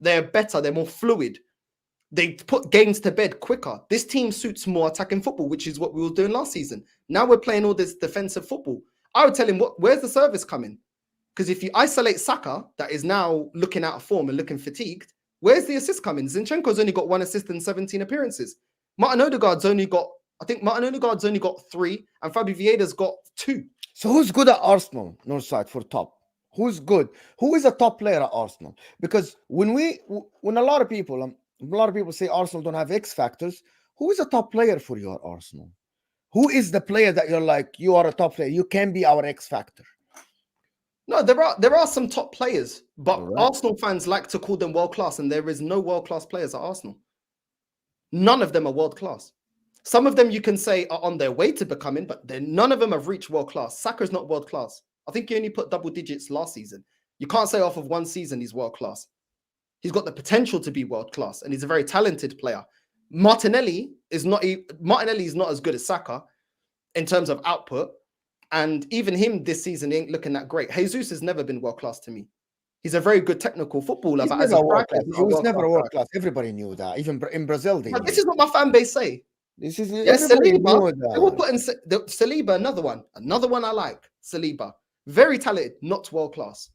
They're better. They're more fluid. They put games to bed quicker. This team suits more attacking football, which is what we were doing last season. Now we're playing all this defensive football. I would tell him, where's the service coming? Because if you isolate Saka, that is now looking out of form and looking fatigued, where's the assist coming? Zinchenko's only got 1 assist in 17 appearances. Martin Odegaard's only got 3, and Fabi Vieira's got 2. So who's good at Arsenal, Northside, for top? Who's good? Who is a top player at Arsenal? Because when a lot of people say Arsenal don't have X factors, who is a top player for you at Arsenal? Who is the player that you're like, you are a top player, you can be our X factor? No, there are some top players, but right. Arsenal fans like to call them world class, and there is no world class players at Arsenal. None of them are world class. Some of them you can say are on their way to becoming, but none of them have reached world class. Saka's not world class. I think he only put double digits last season. You can't say off of one season he's world class. He's got the potential to be world class, and he's a very talented player. Martinelli is not as good as Saka in terms of output, and even him this season ain't looking that great. Jesus has never been world class to me. He's a very good technical footballer, but as a striker, he was never world class. Everybody knew that. Even in Brazil, this is what my fan base say. This is Saliba. They will put in Saliba, another one I like. Saliba, very talented, not world class.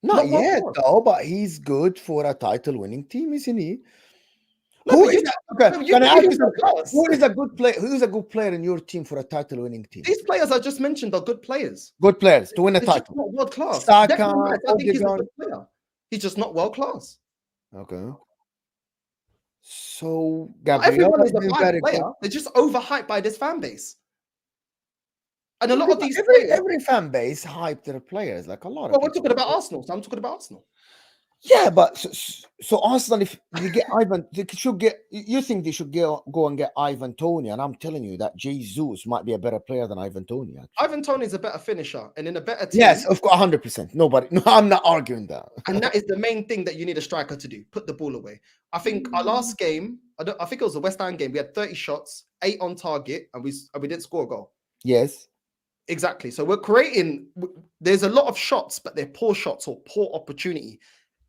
Not yet, though, but he's good for a title-winning team, isn't he? No, who is a good player? Who is a good player in your team for a title-winning team? These players I just mentioned are good players. Good players to win a title. Not world class. Saka, I think he's a good player. He's just not world class. Okay. So Gabriel everyone is a bad player. They're just overhyped by this fan base. And a lot of these every players. every fan base hype their players, like a lot of Well, we're people. talking about Arsenal, so I'm talking about Arsenal. Yeah, but so Arsenal, if they get Ivan, they should get. You think they should go and get Ivan Toney? And I'm telling you that Jesus might be a better player than Ivan Toney. Actually. Ivan Toney is a better finisher, and in a better team. Yes, of course, 100%. Nobody. No, I'm not arguing that. And that is the main thing that you need a striker to do: put the ball away. I think our last game, I think it was a West Ham game. We had 30 shots, 8 on target, and we didn't score a goal. Yes. Exactly. So we're creating. There's a lot of shots, but they're poor shots or poor opportunity.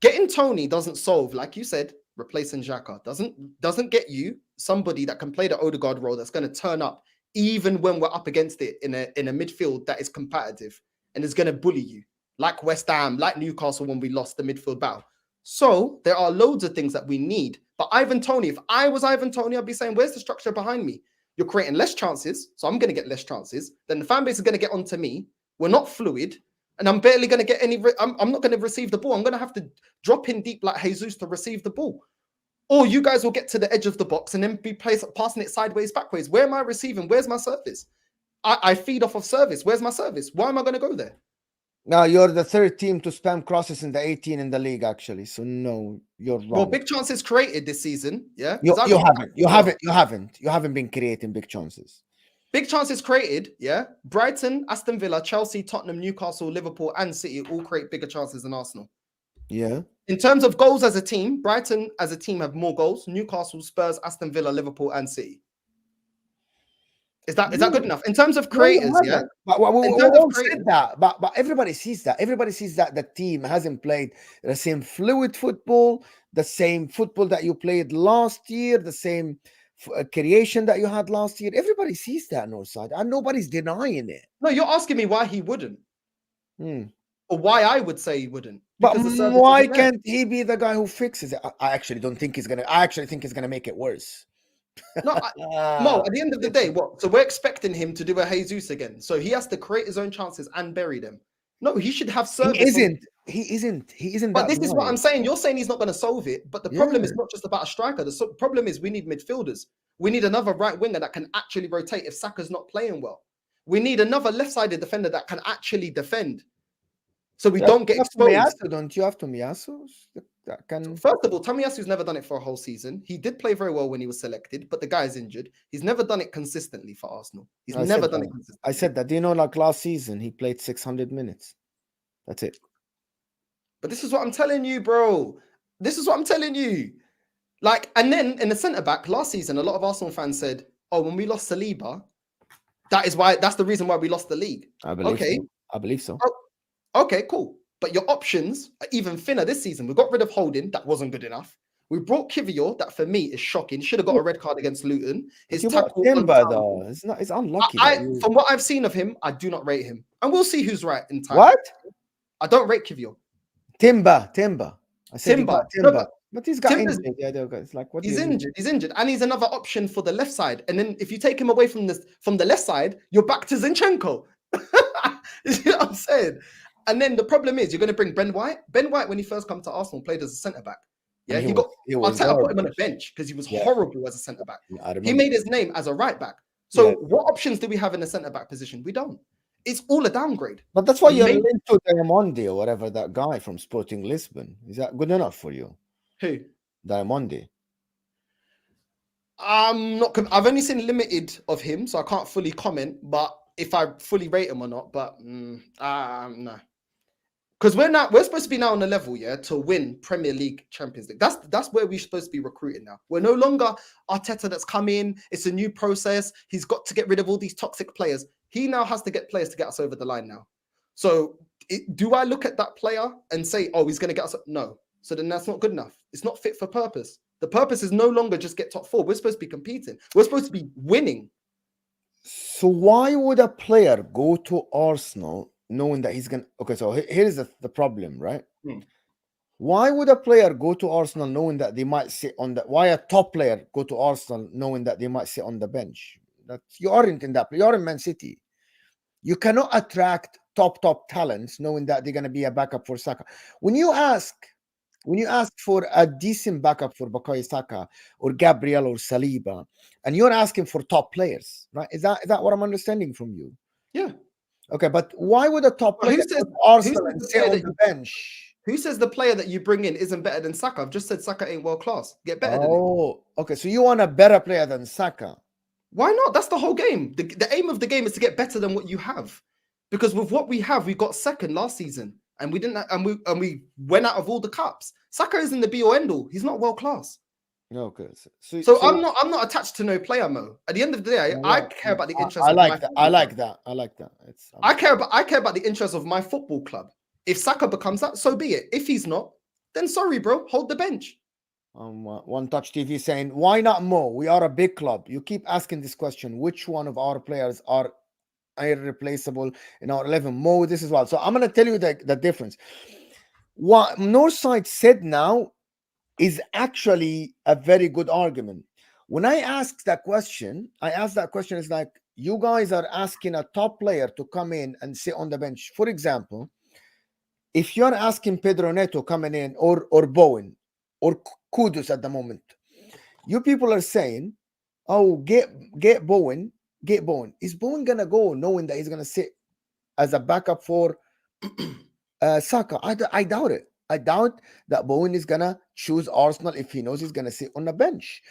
Getting Toney doesn't solve, like you said, replacing Xhaka doesn't get you somebody that can play the Odegaard role that's going to turn up even when we're up against it in a midfield that is competitive and is going to bully you, like West Ham, like Newcastle when we lost the midfield battle. So there are loads of things that we need. But Ivan Toney, if I was Ivan Toney, I'd be saying, where's the structure behind me? You're creating less chances, so I'm going to get less chances. Then the fan base is going to get onto me. We're not fluid. And I'm barely going to get any. I'm not going to receive the ball. I'm going to have to drop in deep like Jesus to receive the ball. Or you guys will get to the edge of the box and then be passing it sideways, backwards. Where am I receiving? Where's my service? I feed off of service. Where's my service? Why am I going to go there? Now you're the third team to spam crosses in the 18 in the league, actually. So no, you're wrong. Well, big chances created this season. Yeah, you haven't been creating big chances. Big chances created, yeah. Brighton, Aston Villa, Chelsea, Tottenham, Newcastle, Liverpool, and City all create bigger chances than Arsenal. Yeah. In terms of goals as a team, Brighton as a team have more goals. Newcastle, Spurs, Aston Villa, Liverpool, and City. Is that good enough? In terms of creators, yeah. But we all said that. But everybody sees that. Everybody sees that the team hasn't played the same fluid football, the same football that you played last year, the same creation that you had last year. Everybody sees that, Northside, and nobody's denying it. No, you're asking me why he wouldn't, or why I would say he wouldn't. But why can't he be the guy who fixes it? I actually don't think he's gonna. I actually think he's gonna make it worse. No, Mo, at the end of the day, what? So we're expecting him to do a Jesus again. So he has to create his own chances and bury them. No, he should have service. He isn't. But this is what I'm saying. You're saying he's not going to solve it. But the problem is not just about a striker. The problem is we need midfielders. We need another right winger that can actually rotate if Saka's not playing well. We need another left-sided defender that can actually defend. So we don't get exposed. Don't you have Tomiyasu? First of all, Tomiyasu's never done it for a whole season. He did play very well when he was selected, but the guy's injured. He's never done it consistently for Arsenal. He's never done it consistently. I said that. Do you know, like last season, he played 600 minutes. That's it. But this is what I'm telling you, bro. This is what I'm telling you. Like, and then in the centre-back, last season, a lot of Arsenal fans said, oh, when we lost Saliba, that's the reason why we lost the league. I believe so. Oh, okay, cool. But your options are even thinner this season. We got rid of Holding. That wasn't good enough. We brought Kivior. That for me is shocking. Should have got a red card against Luton. His tackle. Timber, though. It's unlucky. From what I've seen of him, I do not rate him. And we'll see who's right in time. What? I don't rate Kivior. Timber. I said Timber. But he's got injured. It's like, what he's injured. He's injured. And he's another option for the left side. And then if you take him away from the left side, you're back to Zinchenko. You see what I'm saying? And then the problem is you're going to bring Ben White. Ben White, when he first came to Arsenal, played as a centre-back. Yeah, Arteta put him on a bench because he was horrible as a centre-back. He made his name as a right-back. So what options do we have in the centre-back position? We don't. It's all a downgrade. But that's why you're linked to Diamondi or whatever, that guy from Sporting Lisbon. Is that good enough for you? Who? Diamondi. I've only seen limited of him, so I can't fully comment. But if I fully rate him or not, but no. Because we're supposed to be now on the level, to win Premier League, Champions League. That's where we're supposed to be recruiting now. We're no longer Arteta that's come in. It's a new process. He's got to get rid of all these toxic players. He now has to get players to get us over the line now. So do I look at that player and say, oh, he's going to get us? No. So then that's not good enough. It's not fit for purpose. The purpose is no longer just get top 4. We're supposed to be competing. We're supposed to be winning. So why would a player go to Arsenal knowing that he's going to... Okay, so here's the problem, right? Why would a player go to Arsenal knowing that they might sit on the... Why a top player go to Arsenal knowing that they might sit on the bench? That you aren't in that... You're in Man City. You cannot attract top talents knowing that they're going to be a backup for Saka. When you ask for a decent backup for Bukayo Saka or Gabriel or Saliba, and you're asking for top players, right? Is that what I'm understanding from you? Yeah. Okay, but why would a top But player who go says to Arsenal and the sit player on that the bench? who says the player that you bring in isn't better than Saka? I've just said Saka ain't world class. Get better than him. Oh, okay. So you want a better player than Saka? Why not? That's the whole game. The aim of the game is to get better than what you have. Because with what we have, we got second last season, and we didn't, and we went out of all the cups. Saka isn't the be or end all. He's not world class. Okay. So I'm not attached to no player, Mo. At the end of the day, I Yeah, care about the I interest of my like that. I football club. like that. I like that. It's I care about the interest of my football club. If Saka becomes that, so be it. If he's not, then sorry, bro. Hold the bench. One Touch TV saying, "Why not Mo? We are a big club. You keep asking this question. Which one of our players are irreplaceable in our 11? Mo, this is well. So I'm gonna tell you the difference. What Northside said now is actually a very good argument. When I asked that question, is like, you guys are asking a top player to come in and sit on the bench. For example, if you're asking Pedro Neto coming in or Bowen or Kudus at the moment, you people are saying, oh, get Bowen, get Bowen. Is Bowen gonna go knowing that he's gonna sit as a backup for Saka? I doubt it. I doubt that Bowen is gonna choose Arsenal if he knows he's gonna sit on the bench.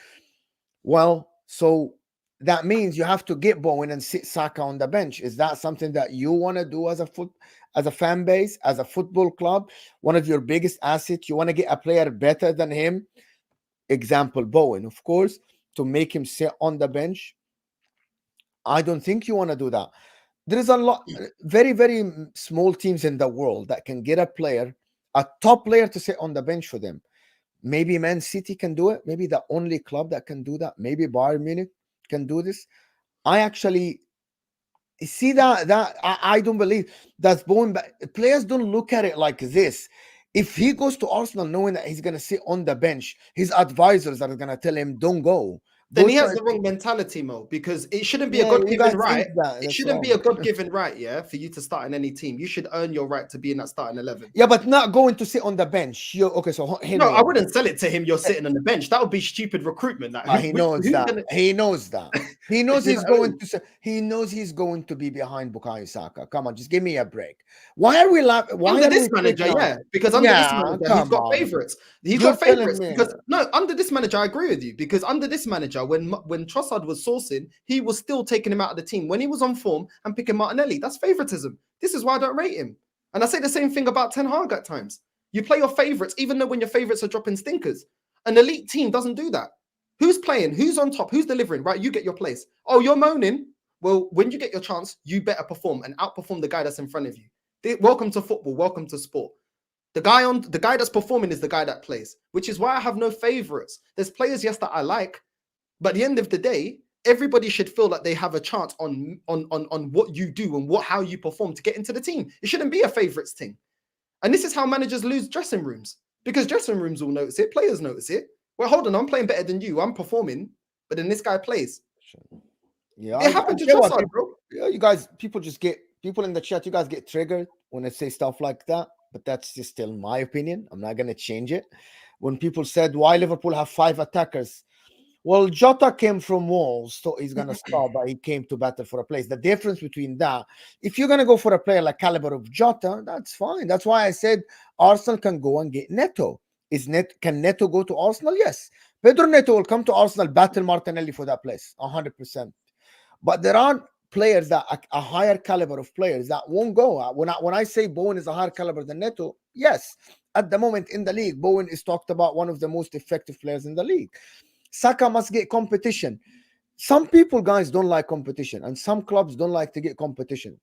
Well, so that means you have to get Bowen and sit Saka on the bench. Is that something that you want to do as a fan base, as a football club? One of your biggest assets, you want to get a player better than him. Example, Bowen, of course, to make him sit on the bench. I don't think you want to do that. There is a lot, very, very small teams in the world that can get a top player to sit on the bench for them. Maybe Man City can do it. Maybe the only club that can do that. Maybe Bayern Munich can do this. I actually see that I don't believe that's Bowen. But players don't look at it like this. If he goes to Arsenal knowing that he's gonna sit on the bench, his advisors are gonna tell him, "Don't go." Then Go he has try. the wrong mentality, Mo, because it shouldn't be a Yeah, you God-given guys right. think that It that's shouldn't be a wrong. God-given right, yeah, for you to start in any team. You should earn your right to be in that starting 11. Yeah, but not going to sit on the bench. Okay, so hear No, me I out. wouldn't sell it to him. You're sitting on the bench. That would be stupid recruitment. That He knows who's that. gonna, He knows that. He knows you he's know? going to. He knows he's going to be behind Bukayo Saka. Come on, just give me a break. Why are we laughing? Why Under are this we manager, freaking out? yeah, because under this Yeah, manager, he's come got on. favorites. He's You're got telling favorites me. because no, under this manager, I agree with you because under this manager, when Trossard was sourcing, he was still taking him out of the team when he was on form and picking Martinelli. That's favoritism. This is why I don't rate him. And I say the same thing about Ten Hag at times. You play your favorites, even though when your favorites are dropping stinkers. An elite team doesn't do that. Who's playing? Who's on top? Who's delivering? Right, you get your place. Oh, you're moaning. Well, when you get your chance, you better perform and outperform the guy that's in front of you. Welcome to football. Welcome to sport. The guy that's performing is the guy that plays, which is why I have no favorites. There's players, yes, that I like, but at the end of the day, everybody should feel that they have a chance on what you do and how you perform to get into the team. It shouldn't be a favorites thing. And this is how managers lose dressing rooms because dressing rooms will notice it, players notice it. Well, hold on, I'm playing better than you, I'm performing, but then this guy plays. Yeah, It I happened to get what Trossard, bro. yeah, you guys, people in the chat. You guys get triggered when I say stuff like that, but that's just still my opinion. I'm not gonna change it. When people said why Liverpool have 5 attackers, well, Jota came from Wolves, so he's gonna start, but he came to battle for a place. The difference between that, if you're gonna go for a player like caliber of Jota, that's fine. That's why I said Arsenal can go and get Neto. Can Neto go to Arsenal? Yes. Pedro Neto will come to Arsenal, battle Martinelli for that place, 100%. But there are players that a higher caliber of players that won't go. When I say Bowen is a higher caliber than Neto, yes, at the moment in the league, Bowen is talked about one of the most effective players in the league. Saka must get competition. Some people, guys, don't like competition, and some clubs don't like to get competition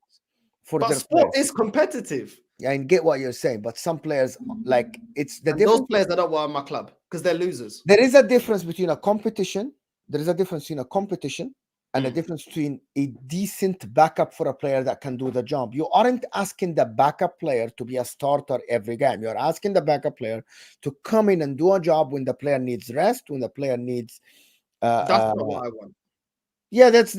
for But their sport players. is competitive. Yeah, I get what you're saying, but some players like it's the And those difference. players I don't want on my club because they're losers. There is a difference between a competition. There is a difference between a competition and a difference between a decent backup for a player that can do the job. You aren't asking the backup player to be a starter every game. You're asking the backup player to come in and do a job when the player needs rest, when the player needs. That's not what I want. Yeah, that's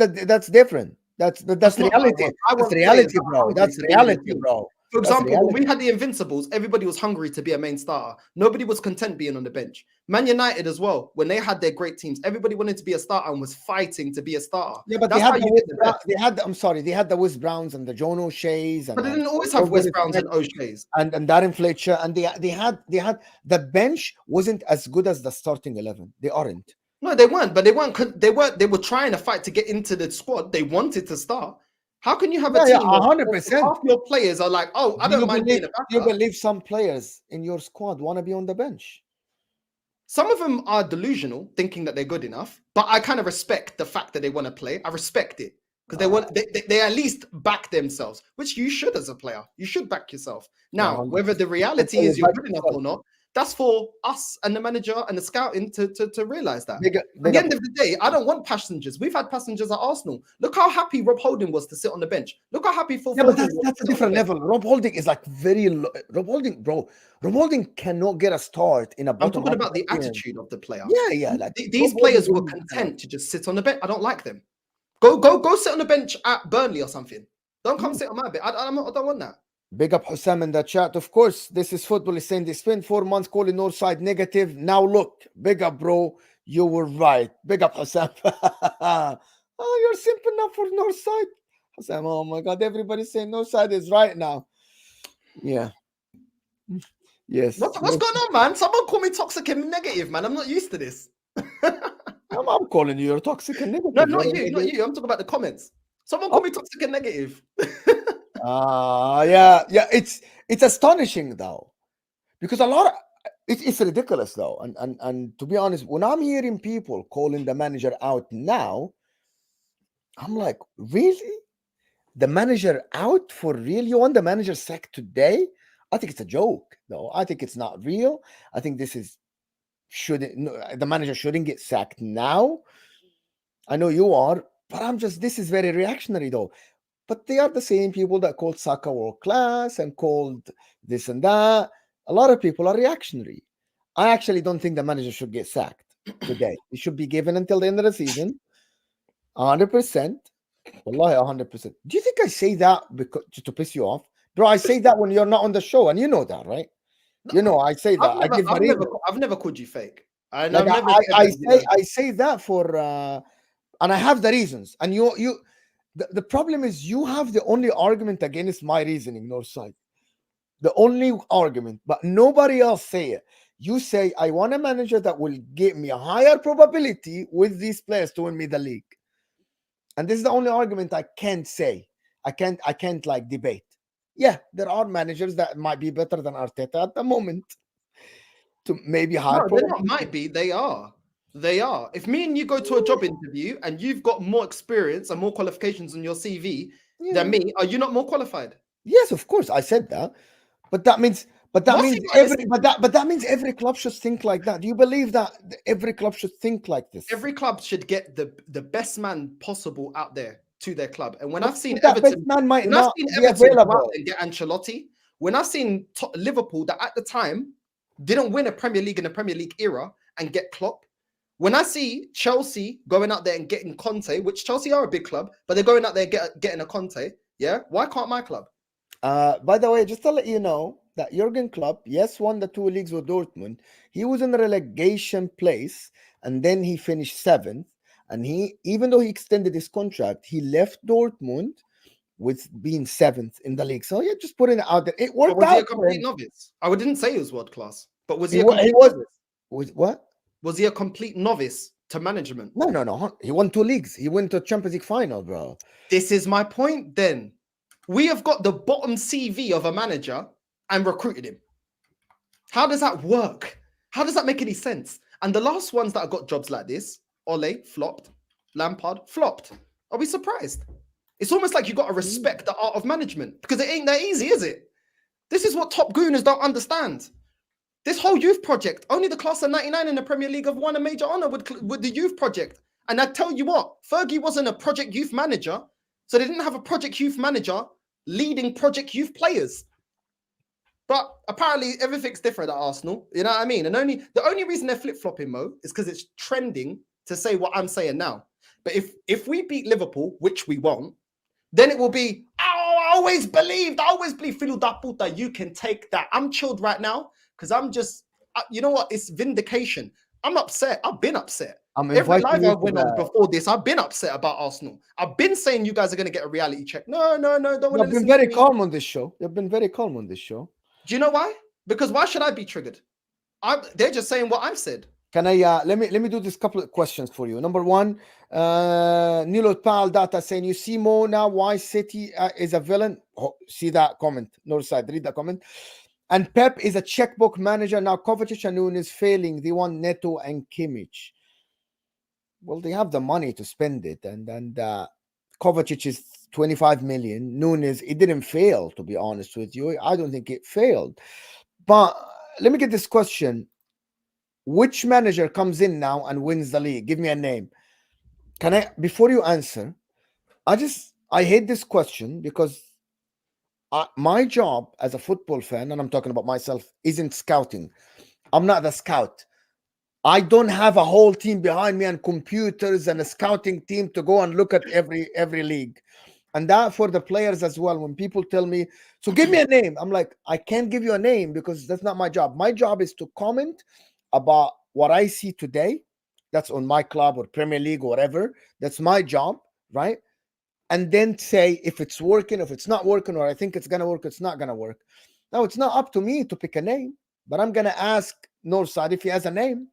different. That's That's not what I reality. want. I That's want players reality, that are bro. hungry That's to be in the reality, team. bro. For That's example, when reality. we had the Invincibles, everybody was hungry to be a main starter. Nobody was content being on the bench. Man United as well, when they had their great teams, everybody wanted to be a starter and was fighting to be a starter. Yeah, but That's how you get the best. They had I'm sorry, they had the Wes Browns and the John O'Shea's But and they then didn't always have all West those Browns and O'Shea's. and Darren Fletcher, and they had the bench wasn't as good as the starting 11. They aren't. No, they weren't. But they weren't. They were trying to fight to get into the squad. They wanted to start. How can you have a Yeah, team where 100%. half your players are like, oh, I don't mind being a Do you backup? believe some players in your squad want to be on the bench? Some of them are delusional, thinking that they're good enough. But I kind of respect the fact that they want to play. I respect it because they at least back themselves, which you should as a player. You should back yourself. Now, 100%. whether the reality is you're good enough or not, that's for us and the manager and the scouting to realize that. At the end of the day, I don't want passengers. We've had passengers at Arsenal. Look how happy Rob Holding was to sit on the bench. Look how happy Phil. Yeah, but that's a different level. Rob Holding is like very low. Rob Holding, bro. Rob Holding cannot get a start in a bottom. I'm talking about the attitude of the player. Yeah. Like these players were content to just sit on the bench. I don't like them. Go sit on the bench at Burnley or something. Don't come sit on my bench. I don't want that. Big up Hussam in the chat. Of course, this is football. Is saying they spent 4 months calling Northside negative. Now look, big up, bro. You were right. Big up Hussam. Oh, you're simple enough for Northside. Hussam, oh my God, everybody's saying Northside is right now. Yeah. Yes. What's going on, man? Someone call me toxic and negative, man. I'm not used to this. I'm calling you toxic and negative. No, not you. I'm talking about the comments. Someone call me toxic and negative. Yeah. It's astonishing though, because a lot of it's ridiculous though, and to be honest, when I'm hearing people calling the manager out now, I'm like, really? The manager out for real? You want the manager sacked today? I think it's a joke, though. I think it's not real. I think this is the manager shouldn't get sacked now. I know you are, but this is very reactionary though. But they are the same people that called Saka world class and called this and that. A lot of people are reactionary. I actually don't think the manager should get sacked today. He should be given until the end of the season. 100%. Wallahi, 100%. Do you think I say that because to piss you off? Bro, I say that when you're not on the show, and you know that, right? You know, I say that. I've never called you fake. I say that for and I have the reasons. And the problem is you have the only argument against my reasoning, Northside. The only argument, but nobody else say it. You say I want a manager that will give me a higher probability with these players to win me the league. And this is the only argument I can't say. I can't like debate. Yeah, there are managers that might be better than Arteta at the moment. To maybe hard. No, they're not might be. They are. They are. If me and you go to a job interview and you've got more experience and more qualifications on your CV than me, are you not more qualified? Yes, of course. I said that. But that means every club should think like that. Do you believe that every club should think like this? Every club should get the best man possible out there to their club. And when I've seen Everton, man might not be available and get Ancelotti, when I've seen Liverpool that at the time didn't win a Premier League in the Premier League era and get Klopp, when I see Chelsea going out there and getting Conte, which Chelsea are a big club, but they're going out there getting a Conte, yeah, why can't my club? By the way, just to let you know that Jurgen Klopp, yes, won the 2 leagues with Dortmund. He was in the relegation place, and then he finished 7th. And even though he extended his contract, he left Dortmund with being 7th in the league. So yeah, just putting it out there. It worked out. Was he a complete novice? I didn't say he was world class, but was he? What? Was he a complete novice to management? No. He won 2 leagues. He went to a Champions League final, bro. This is my point. Then we have got the bottom CV of a manager and recruited him. How does that work? How does that make any sense? And the last ones that have got jobs like this, Ole flopped, Lampard flopped. Are we surprised? It's almost like you got to respect the art of management because it ain't that easy, is it? This is what top gooners don't understand. This whole youth project, only the class of 99 in the Premier League have won a major honour with the youth project. And I tell you what, Fergie wasn't a project youth manager, so they didn't have a project youth manager leading project youth players. But apparently everything's different at Arsenal. You know what I mean? And the only reason they're flip-flopping, Mo, is because it's trending to say what I'm saying now. But if we beat Liverpool, which we won't, then it will be, oh, I always believed, Filo da puta, you can take that. I'm chilled right now because I'm just, you know what? It's vindication. I'm upset. I've been upset. I'm Every inviting live you I to went on the. before this, I've been upset about Arsenal. I've been saying you guys are going to get a reality check. No, don't want to You've been listen to very me. calm on this show. You've been very calm on this show. Do you know why? Because why should I be triggered? They're just saying what I've said. Can I let me do this couple of questions for you. Number one, Nilo Pal Data saying you see Mo now why City is a villain. Oh, see that comment. Northside, read that comment. And Pep is a checkbook manager now. Kovacic and Nunes is failing. They want Neto and Kimmich. Well, they have the money to spend it, and Kovacic is 25 million. Nunes, it didn't fail, to be honest with you. I don't think it failed. But let me get this question. Which manager comes in now and wins the league? Give me a name. Can I, before you answer, I hate this question because my job as a football fan, and I'm talking about myself, isn't scouting. I'm not the scout. I don't have a whole team behind me and computers and a scouting team to go and look at every league. And that for the players as well. When people tell me, so give me a name, I'm like, I can't give you a name because that's not my job. My job is to comment about what I see today. That's on my club or Premier League or whatever. That's my job, right? And then say if it's working, if it's not working, or I think it's gonna work, it's not gonna work. Now it's not up to me to pick a name, but I'm gonna ask Northside if he has a name,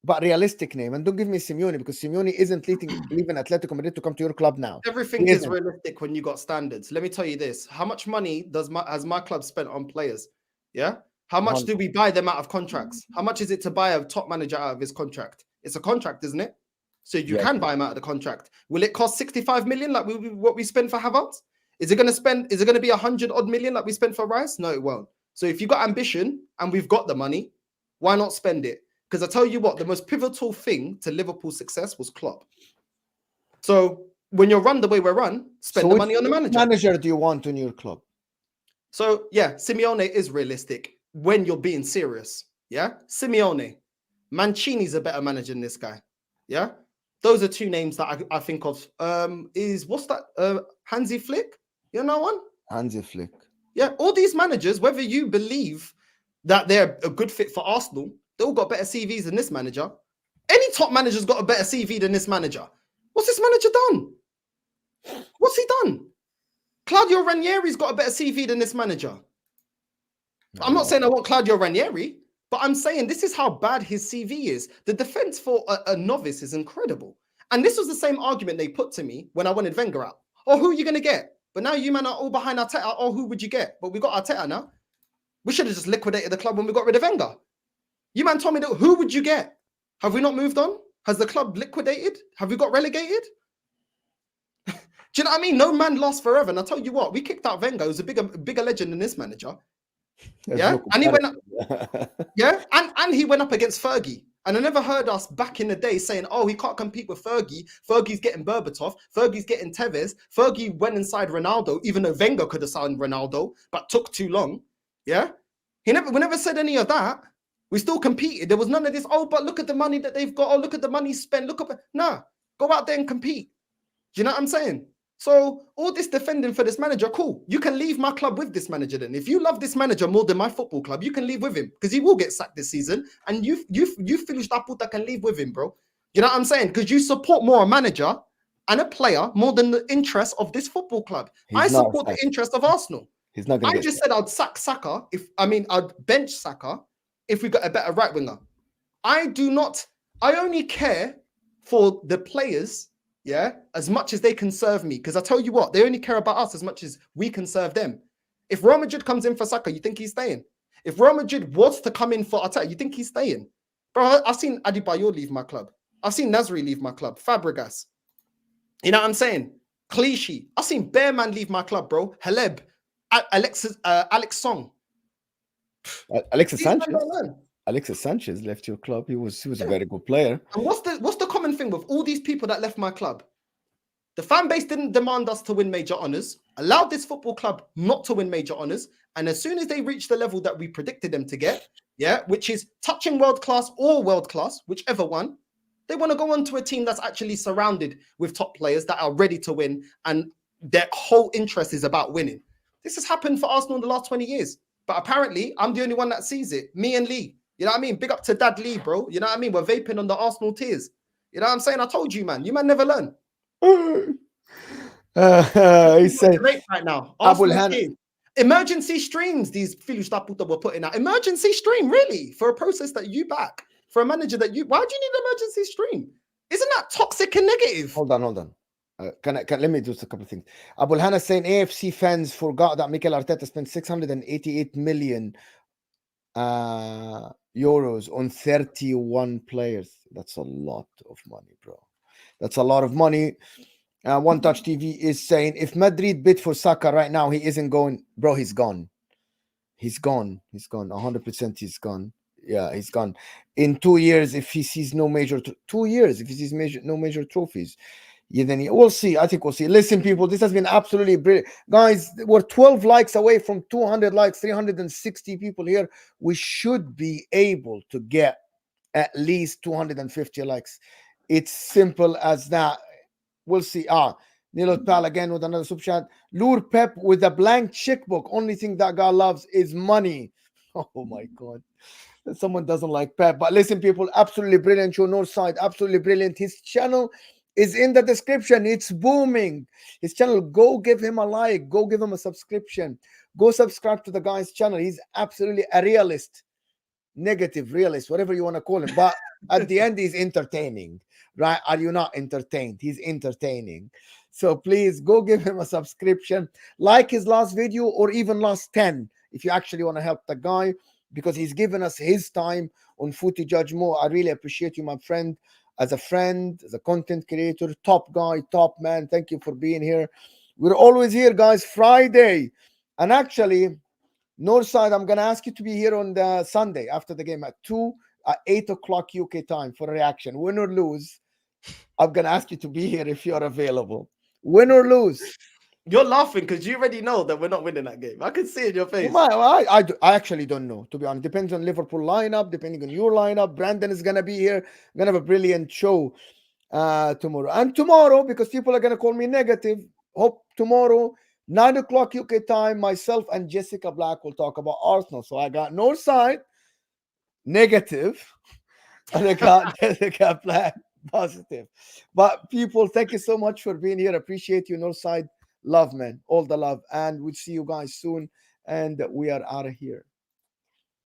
but realistic name. And don't give me Simeone because Simeone isn't leaving Atletico Madrid to come to your club now. Everything is realistic when you got standards. Let me tell you this: how much money has my club spent on players? Yeah. How much do we buy them out of contracts? How much is it to buy a top manager out of his contract? It's a contract, isn't it? So you can buy him out of the contract. Will it cost 65 million like what we spend for Havertz? Is it going to be 100 odd million like we spent for Rice? No, it won't. So if you got ambition and we've got the money, why not spend it? Because I tell you what, the most pivotal thing to Liverpool's success was Klopp. So when you're run the way we're run, spend the money on the manager. Which manager do you want in your club? So yeah, Simeone is realistic when you're being serious. Yeah, Simeone. Mancini's a better manager than this guy. Yeah, those are two names that I think of. What's that? Hansi Flick. You know one? Hansi Flick. Yeah, all these managers, whether you believe that they're a good fit for Arsenal, they all got better CVs than this manager. Any top manager's got a better CV than this manager. What's this manager done? What's he done? Claudio Ranieri's got a better CV than this manager. I'm not saying I want Claudio Ranieri, but I'm saying this is how bad his CV is. The defense for a novice is incredible. And this was the same argument they put to me when I wanted Wenger out. Oh, who are you going to get? But now you man are all behind Arteta. Oh, who would you get? But we got Arteta now. We should have just liquidated the club when we got rid of Wenger. You man told me that who would you get? Have we not moved on? Has the club liquidated? Have we got relegated? Do you know what I mean? No man lasts forever. And I tell you what, we kicked out Wenger, who's a bigger legend than this manager. Yeah, and he went up. Yeah, and he went up against Fergie. And I never heard us back in the day saying, "Oh, he can't compete with Fergie. Fergie's getting Berbatov. Fergie's getting Tevez. Fergie went inside Ronaldo, even though Wenger could have signed Ronaldo, but took too long." Yeah, we never said any of that. We still competed. There was none of this. Oh, but look at the money that they've got. Oh, look at the money spent. Nah, go out there and compete. Do you know what I'm saying? So all this defending for this manager, cool. You can leave my club with this manager then. If you love this manager more than my football club, you can leave with him because he will get sacked this season. And you finished up that can leave with him, bro. You know what I'm saying? Because you support more a manager and a player more than the interest of this football club. I support the interest of Arsenal. He's not going to. I just said I'd sack Saka I'd bench Saka if we got a better right winger. I only care for the players. Yeah, as much as they can serve me, because I tell you what, they only care about us as much as we can serve them. If Real Madrid comes in for Saka, you think he's staying? If Real Madrid was to come in for Arteta, you think he's staying? Bro, I've seen Adebayor leave my club. I've seen Nasri leave my club. Fabregas. You know what I'm saying? Clichy. I've seen Bearman leave my club, bro. Haleb. Alex Song. Alexis Sanchez. Alexis Sanchez left your club. He was a very good player. And what's the common thing with all these people that left my club? The fan base didn't demand us to win major honors, allowed this football club not to win major honors, and as soon as they reach the level that we predicted them to get, yeah, which is touching world class or world class, whichever one, they want to go on to a team that's actually surrounded with top players that are ready to win and their whole interest is about winning. This has happened for Arsenal in the last 20 years. But apparently, I'm the only one that sees it. Me and Lee. You know what I mean? Big up to Dad Lee, bro. You know what I mean? We're vaping on the Arsenal tears. You know what I'm saying? I told you, man. You man never learn. He's saying Great right now. Abul Arsenal Han. tears. Emergency streams. These Phillies that were putting out. Emergency stream, really? For a process that you back. For a manager that you. Why do you need an emergency stream? Isn't that toxic and negative? Hold on. Let me do a couple of things. Abul Hana saying AFC fans forgot that Mikel Arteta spent 688 million euros on 31 players. That's a lot of money, bro. That's a lot of money. One Touch TV is saying if Madrid bid for Saka right now, he isn't going, bro. He's gone. He's gone. 100% he's gone. Yeah, he's gone. In 2 years, if he sees no major, 2 years, if he sees no major trophies, yeah, then we'll see. I think we'll see. Listen, people, this has been absolutely brilliant. Guys, we're 12 likes away from 200 likes, 360 people here. We should be able to get at least 250 likes. It's simple as that. We'll see. Nilo Pal again with another super chat. Lure Pep with a blank checkbook. Only thing that guy loves is money. Oh my God. Someone doesn't like Pep. But listen, people, absolutely brilliant show. Northside, absolutely brilliant. His channel is in the description. It's booming. His channel, go give him a like. Go give him a subscription. Go subscribe to the guy's channel. He's absolutely a realist. Negative realist, whatever you want to call him. But at the end, he's entertaining. Right? Are you not entertained? He's entertaining. So please go give him a subscription. Like his last video or even last 10 if you actually want to help the guy, because he's given us his time on Footy Judge Mo. I really appreciate you, my friend. As a friend, as a content creator, top guy, top man. Thank you for being here. We're always here, guys, Friday. And actually, Northside, I'm going to ask you to be here on the Sunday after the game at 8 o'clock UK time for a reaction. Win or lose, I'm going to ask you to be here if you're available. Win or lose. You're laughing because you already know that we're not winning that game. I can see it in your face. I actually don't know, to be honest. Depends on Liverpool lineup, depending on your lineup. Brandon is going to be here. We're going to have a brilliant show tomorrow. And tomorrow, because people are going to call me negative, hope tomorrow, 9 o'clock UK time, myself and Jessica Black will talk about Arsenal. So I got Northside, negative, and I got Jessica Black, positive. But people, thank you so much for being here. Appreciate you, Northside. Love, man. All the love. And we'll see you guys soon. And we are out of here.